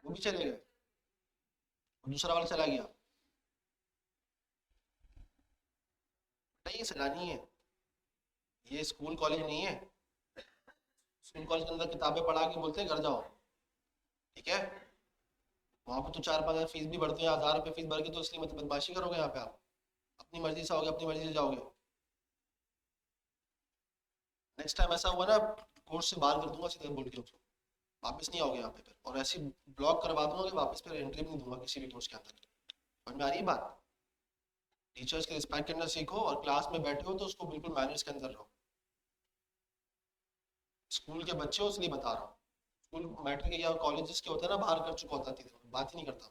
वो भी चले गए, और दूसरा वाला चला गया, बेटा ये सैलानी है, ये स्कूल कॉलेज नहीं है, स्कूल कॉलेज के अंदर किताबें पढ़ा के बोलते हैं घर जाओ, ठीक है, वहां पे तो 4-5 हजार फीस भी भरते हैं, 1000 रुपये फीस भर के तो इसलिए मतलब बदमाशी करोगे यहाँ पे आप, अपनी मर्जी से आओगे अपनी मर्जी से जाओगे, नेक्स्ट टाइम ऐसा हुआ ना, कोर्स से बाहर कर दूंगा सीधे बोल के उसको, वापस नहीं आओगे यहाँ पे फिर, और ऐसी ब्लॉक करवा दूंगा कि वापस फिर एंट्री भी नहीं दूंगा किसी भी कोर्स के अंदर। समझ में आ रही है बात, टीचर्स के रिस्पेक्ट करना सीखो, और क्लास में बैठे हो तो उसको बिल्कुल मैनर्स के अंदर रहो, स्कूल के बच्चे हो इसलिए बता रहा हूँ, स्कूल मैट्रिक या कॉलेजेस के होते हैं ना, बाहर कर चुका होता थी, बात ही नहीं करता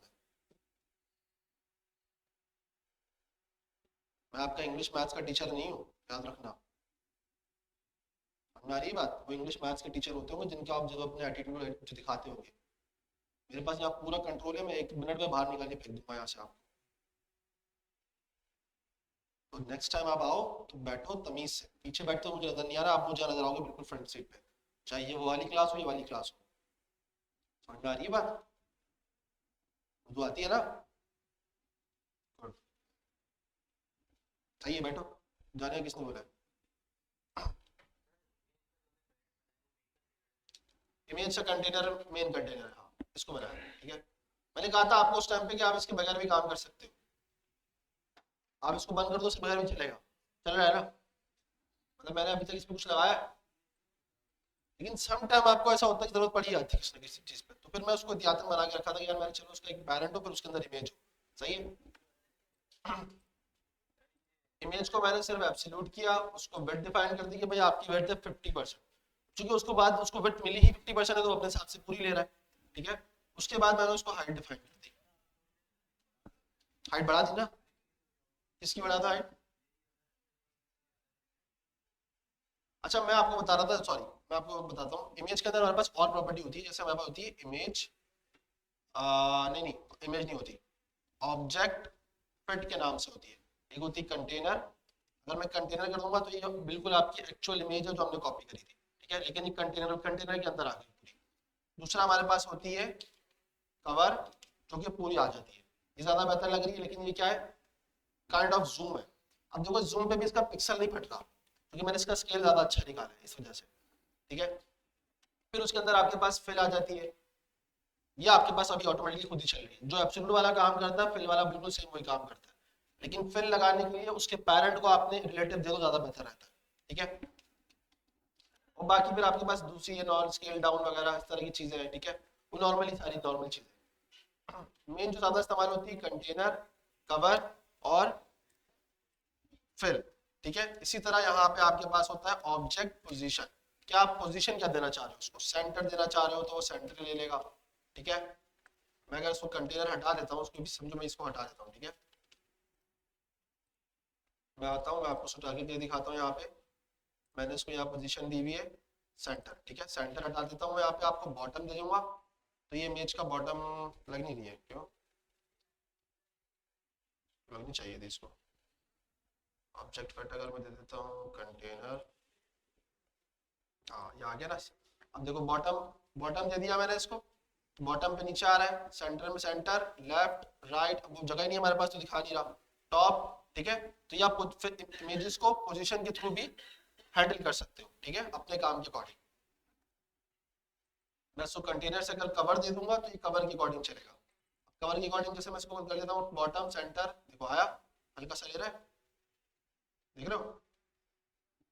मैं आपका इंग्लिश मैथ्स का टीचर नहीं हूँ, याद रखना। समझ में आ रही है बात, वो इंग्लिश मैथ्स के टीचर होते होंगे जिनके आप जब अपने एटीट्यूड दिखाते होंगे, मेरे पास यहाँ पूरा कंट्रोल है, मैं 1 मिनट में बाहर निकाल के फेंक दूंगा यहाँ से आप। तो नेक्स्ट टाइम आप आओ तो बैठो तमीज से, पीछे बैठते हो मुझे नजर नहीं आ रहा, आप मुझे नजर आओगे बिल्कुल फ्रंट सीट पे, चाहे ये वो वाली क्लास हो ये वाली क्लास हो। समझ में आ रही है बात, उर्दू आती है ना, गुड, सही है, बैठो, जाने का किसने बोला है? इमेज का कंटेनर मेन कंटेनर है, हाँ इसको बनाया, ठीक है। मैंने कहा था आपको उस टाइम पे कि आप इसके बगैर भी काम कर सकते हो, आप इसको बंद कर दो, इसके बगैर भी चलेगा, चल रहा है ना, मतलब मैंने अभी तक इसमें कुछ लगाया, लेकिन सम टाइम आपको ऐसा होता है कि जरूरत पड़ी जाती है किसी न किसी चीज पे, तो फिर मैं उसको एहतियातन बना के रखा था कि यार मैंने चलो उसका एक पैरेंट हो फिर उसके अंदर इमेज हो, सही है। इमेज को मैंने सिर्फ एब्सोल्यूट किया, उसको विड्थ डिफाइन कर दी कि भाई आपकी विड्थ है 50%, क्योंकि उसको बाद उसको विड्थ मिली ही 50% है तो अपने हिसाब से पूरी ले रहा है, ठीक है। उसके बाद मैंने उसको हाइट डिफाइन कर दी, हाइट बढ़ा दी ना, किसकी बढ़ा था हाइट, अच्छा मैं आपको बता रहा था, सॉरी मैं आपको बताता हूँ, इमेज के अंदर हमारे पास और प्रॉपर्टी होती है, जैसे हमारे पास होती है इमेज, नहीं नहीं इमेज नहीं होती, ऑब्जेक्ट फिट के नाम से होती है, एक होती है कंटेनर, अगर मैं कंटेनर कर दूंगा तो ये बिल्कुल आपकी एक्चुअल इमेज है जो हमने कॉपी करी थी, ठीक है, लेकिन ये कंटेनर कंटेनर के अंदर आ गई पूरी। दूसरा हमारे पास होती है कवर, जो कि पूरी आ जाती है, ये ज्यादा बेहतर लग रही है, लेकिन ये क्या है, काइंड ऑफ जूम है। अब देखो जूम पे भी इसका पिक्सल नहीं फट रहा, क्योंकि मैंने इसका स्केल ज्यादा अच्छा निकाला है इस वजह से, ठीक है। फिर उसके अंदर आपके पास फिल आ जाती है, ये आपके पास अभी ऑटोमेटिकली खुद ही चल रही है, जो एब्सोल्यूट वाला काम करता है फिल वाला बिल्कुल सेम वही काम करता है, लेकिन फिल लगाने के लिए उसके पेरेंट को आपने रिलेटिव दे दो, ज्यादा बेहतर रहता है, ठीक है। और बाकी फिर आपके पास दूसरी नॉन स्केल डाउन वगैरह इस तरह की चीजें हैं, ठीक है, वो नॉर्मली सारी नॉर्मल चीजें। मेन जो ज्यादा इस्तेमाल होती है कंटेनर, कवर और फिल, ठीक है। इसी तरह यहाँ पे आपके पास होता है ऑब्जेक्ट पोजीशन। क्या आप पोजीशन क्या देना चाह रहे हो, उसको सेंटर देना चाह रहे हो तो वो सेंटर ले लेगा, ठीक है। मैं अगर उसको कंटेनर हटा देता हूँ, उसको भी समझो, मैं इसको हटा देता हूँ, ठीक है। मैं आता हूँ, मैं आपको हटा के दिखाता हूँ। यहाँ पे मैंने इसको यहाँ पोजीशन दी हुई है सेंटर, ठीक है। सेंटर हटा देता हूँ, यहाँ पे आपको बॉटम दे दूंगा, तो ये इमेज का बॉटम लग नहीं रही है, क्यों लगनी चाहिए थी इसको। ऑब्जेक्ट कट अगर मैं दे देता हूँ कंटेनर, हाँ ये आ गया ना। अब देखो बॉटम, बॉटम दे दिया मैंने इसको, बॉटम पे नीचे आ रहा है, सेंटर में सेंटर, लेफ्ट राइट, अब वो जगह ही नहीं है हमारे पास तो दिखा नहीं रहा, टॉप, ठीक है। तो ये आप इमेजेस को पोजीशन के थ्रू भी हैंडल कर सकते हो, ठीक है, अपने काम के अकॉर्डिंग। मैं इसको कंटेनर से अगर कवर दे दूंगा तो ये कवर के अकॉर्डिंग चलेगा। कवर के अकॉर्डिंग जैसे मैं इसको कर देता हूँ बॉटम सेंटर, देखो आया, हल्का सा ले रहा है, देख रहे हो,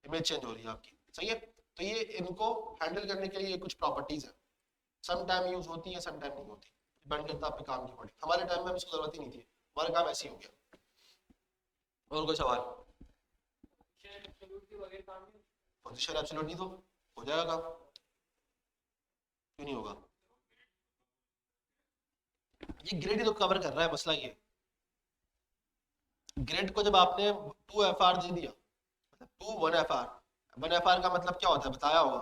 इमेज चेंज हो रही है आपकी, सही है। तो ये इनको हैंडल करने के लिए कुछ प्रॉपर्टीज है, सम टाइम यूज होती है, सम टाइम नहीं होती, डिपेंड करता है आपके काम के अकॉर्डिंग। हमारे टाइम में इसको जरूरत ही नहीं थी, हमारा काम ऐसे ही हो गया। और कोई सवाल? पोजीशन एब्सोल्यूट नहीं तो हो जाएगा काम, क्यों नहीं होगा? ये ग्रेड ही तो कवर कर रहा है, मसला ये। ग्रेड को जब आपने 2 FR दे दिया, मतलब 2 1 FR, 1 FR का मतलब क्या होता है बताया होगा,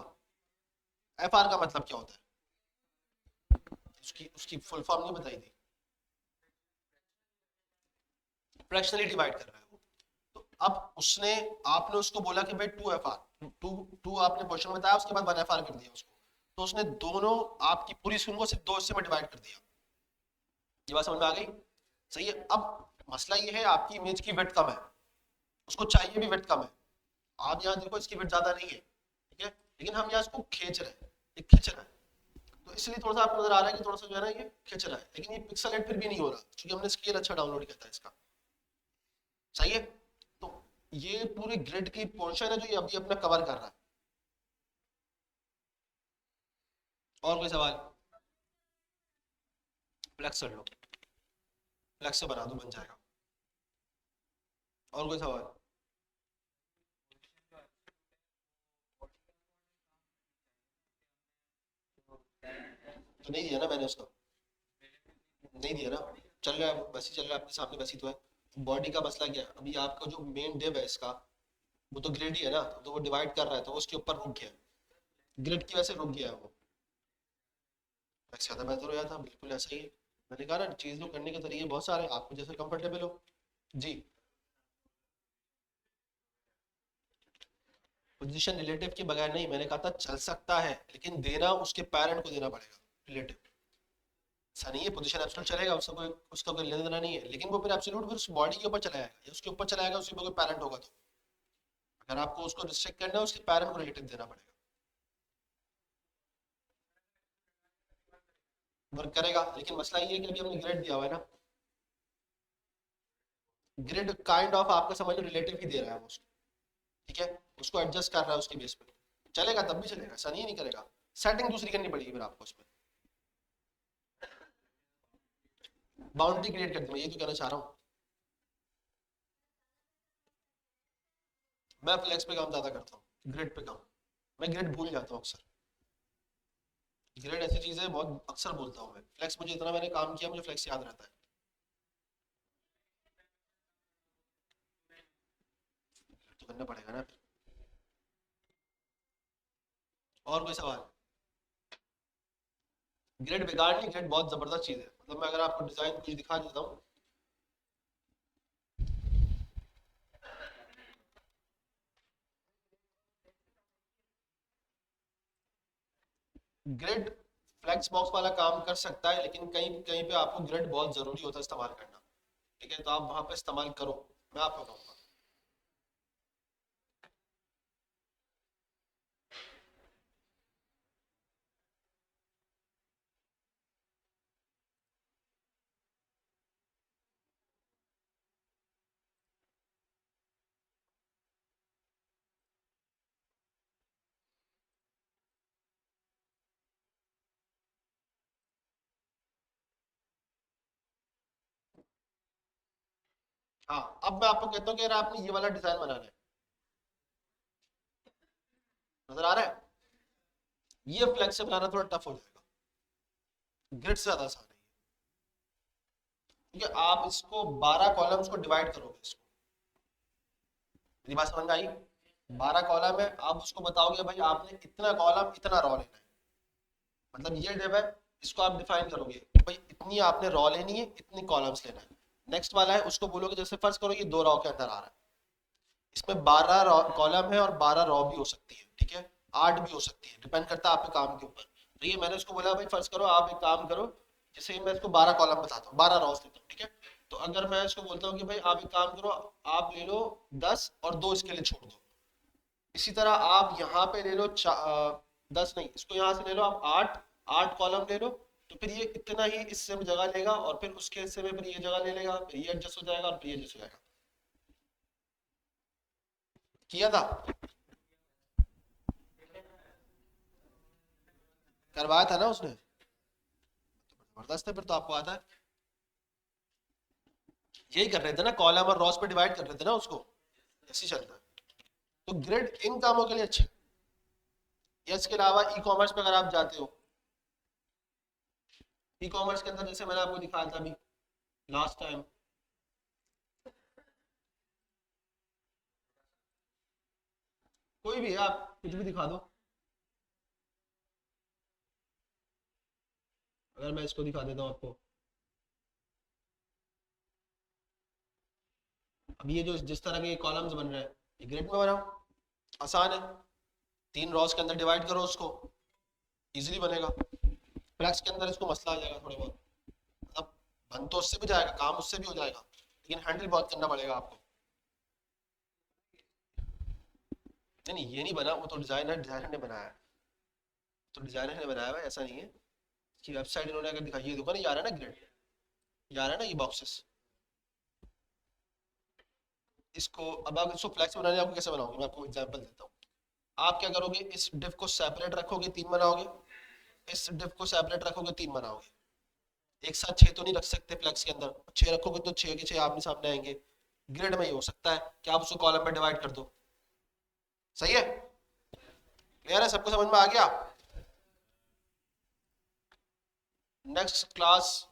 FR का मतलब क्या होता है, उसकी उसकी फुल फॉर्म नहीं बताई थी, फ्रैक्शनली डिवाइड कर रहा है वो। तो अब उसने, आपने उसको बोला कि भाई 2 FR, टू आपने क्वेश्चन बताया, उसके बाद 1 FR कर दिया उसको, तो उसने दोनों आपकी पूरी स्क्रीन को सिर्फ 2 हिस्से में डिवाइड कर दिया। ये बात समझ में आ गई? सही है। अब मसला ये है आपकी इमेज की विड्थ कम है, उसको चाहिए भी विड्थ कम है। आप यहाँ देखो इसकी विड्थ ज्यादा नहीं है, ठीक है, लेकिन हम यहाँ इसको खींच रहे हैं, ये खींच रहा है, तो इसलिए थोड़ा सा आपको नजर आ रहा है कि थोड़ा सा जो है ना ये खींच रहा है, लेकिन ये पिक्सल रेट फिर भी नहीं हो रहा क्योंकि हमने स्केल अच्छा डाउनलोड किया था इसका, सही है। तो ये पूरी ग्रिड की पोर्शन है जो ये अभी अपना कवर कर रहा है। और कोई सवाल? फ्लेक्स कर लो, फ्लेक्स से बना दो, बन जाएगा। और कोई सवाल? तो नहीं दिया ना मैंने उसको, नहीं दिया ना, चल रहा है बस ही चल रहा है आपके सामने, बस ही तो है। बॉडी का मसला क्या है, अभी आपका जो मेन डिव है इसका, वो तो ग्रिड ही है ना, तो वो डिवाइड कर रहा है तो वो उसके ऊपर रुक गया, ग्रिड की वजह से रुक गया है वो। ज्यादा बेहतर हो जाता, बिल्कुल ऐसा ही है। मैंने कहा ना चीज को करने के तरीके बहुत सारे हैं, आपको जैसे कंफर्टेबल हो। जी। पोजीशन रिलेटिव के बगैर नहीं, मैंने कहा था चल सकता है लेकिन देना उसके पेरेंट को देना पड़ेगा, रिलेटिव। ऐसा नहीं है पोजीशन एब्सोल्यूट चलेगा, उसका कोई लेना देना नहीं है, लेकिन वो फिर एब्सोल्यूट फिर उस बॉडी के ऊपर चला जाएगा या उसके ऊपर चला जाएगा, उसके ऊपर कोई पेरेंट होगा तो। अगर आपको उसको रिस्ट्रिक्ट करना है उसके पेरेंट को रिलेटिव देना पड़ेगा, वर्क करेगा। लेकिन मसला ये है कि अभी हमने ग्रेड दिया हुआ है ना, ग्रेड काइंड ऑफ आपका समझ लो रिलेटिव ही दे रहा है वो उसको, ठीक है, उसको एडजस्ट कर रहा है उसके बेस पे, चलेगा तब भी चलेगा, ऐसा नहीं करेगा। सेटिंग दूसरी करनी पड़ेगी फिर आपको उसमें, बाउंड्री क्रिएट कर दी, मैं ये तो कहना चाह रहा हूँ। मैं फ्लेक्स पे काम ज्यादा करता हूँ, ग्रिड पे काम, मैं ग्रिड भूल जाता हूँ अक्सर। ग्रिड ऐसी चीज है बहुत अक्सर बोलता हूँ मैं, फ्लेक्स मुझे इतना मैंने काम किया मुझे फ्लेक्स याद रहता है। तो करना पड़ेगा ना फिर। और कोई सवाल? ग्रिड बेकार नहीं, ग्रिड बहुत जबरदस्त चीज है, मतलब मैं अगर आपको डिजाइन कुछ दिखा देता हूँ। ग्रिड फ्लेक्स बॉक्स वाला काम कर सकता है, लेकिन कहीं कहीं पे आपको ग्रिड बहुत जरूरी होता है इस्तेमाल करना, ठीक है, तो आप वहां पे इस्तेमाल करो, मैं आपको कहूँगा। हाँ, अब मैं आपको कहता हूँ कि यार आपने ये वाला डिजाइन बनाना है, नजर आ रहा है? ये फ्लैक्स से बनाना थोड़ा टफ हो जाएगा, ग्रिड से ज्यादा आसान है, क्योंकि आप इसको 12 कॉलम्स को डिवाइड करोगे इसको। मेरी बात समझ में आई? 12 कॉलम है, आप उसको बताओगे भाई आपने इतना कॉलम इतना रॉ लेना है, मतलब ये डिव है, इसको आप डिफाइन करोगे कि भाई इतनी आपने रॉ लेनी है, इतनी कॉलम्स लेना है। नेक्स्ट वाला है, उसको बोलोगे जैसे फर्ज करो ये 2 रॉ के अंदर आ रहा है, इसमें 12 कॉलम है और 12 रॉ भी हो सकती है, ठीक है, 8 भी हो सकती है, डिपेंड करता है आपके काम के ऊपर। तो ये मैंने उसको बोला भाई फर्ज करो आप एक काम करो, जैसे मैं इसको 12 कॉलम बताता हूँ, 12 रॉस लेता हूँ, ठीक है। तो अगर मैं इसको बोलता हूँ कि भाई आप एक काम करो, आप ले लो 10 और 2 इसके लिए छोड़ दो, इसी तरह आप यहाँ पे ले लो 10 नहीं, इसको यहाँ से ले लो आप 8, 8 कॉलम ले लो, तो फिर ये इतना ही इससे में जगह लेगा और फिर उसके हिस्से में फिर ये जगह ले लेगा, फिर ये एडजस्ट हो जाएगा और फिर ये एडजस्ट हो जाएगा। किया था? करवाया था ना उसने? जबरदस्त है, फिर तो आपको आता है। यही कर रहे थे ना, कॉलम और रॉस पे डिवाइड कर रहे थे ना उसको, ऐसे ही चलता है। तो ग्रिड इन कामों के लिए अच्छा है। या इसके अलावा ई कॉमर्स में अगर आप जाते हो, ई कॉमर्स के अंदर जैसे मैंने आपको दिखाया था अभी लास्ट टाइम, कोई भी है, आप कुछ भी दिखा दो। अगर मैं इसको दिखा देता हूँ आपको, अब ये जो जिस तरह के कॉलम्स बन रहे हैं, ये ग्रिड में बनाओ, आसान है, 3 रॉस के अंदर डिवाइड करो उसको, इजीली बनेगा। फ्लैक्स के अंदर इसको मसला आ जाएगा थोड़े बहुत, मतलब बन तो उससे भी जाएगा, काम उससे भी हो जाएगा, लेकिन हैंडल बहुत करना पड़ेगा आपको। नहीं नहीं, ये नहीं बना, वो तो डिजाइनर डिजाइनर ने बनाया है, तो डिजाइनर ने बनाया हुआ है, ऐसा नहीं है कि वेबसाइट इन्होंने अगर दिखाई, ये देखो ना, ये आ रहा है ना ग्रिड, ये आ रहा है ना, ये बॉक्सेस। इसको अब आप इसको फ्लैक्स बनाने आपको कैसे बनाओगे, मैं आपको एग्जांपल देता हूँ। आप क्या करोगे, इस डिव को सेपरेट रखोगे 3 बनाओगे, इस डिव को सेपरेट रखोगे 3 बनाओगे। एक साथ 6 तो नहीं रख सकते फ्लैक्स के अंदर, 6 रखोगे तो 6 के 6 आमने सामने आएंगे। ग्रिड में ये हो सकता है कि आप उसको कॉलम में डिवाइड कर दो। सही है? क्लियर है? सबको समझ में आ गया? Next class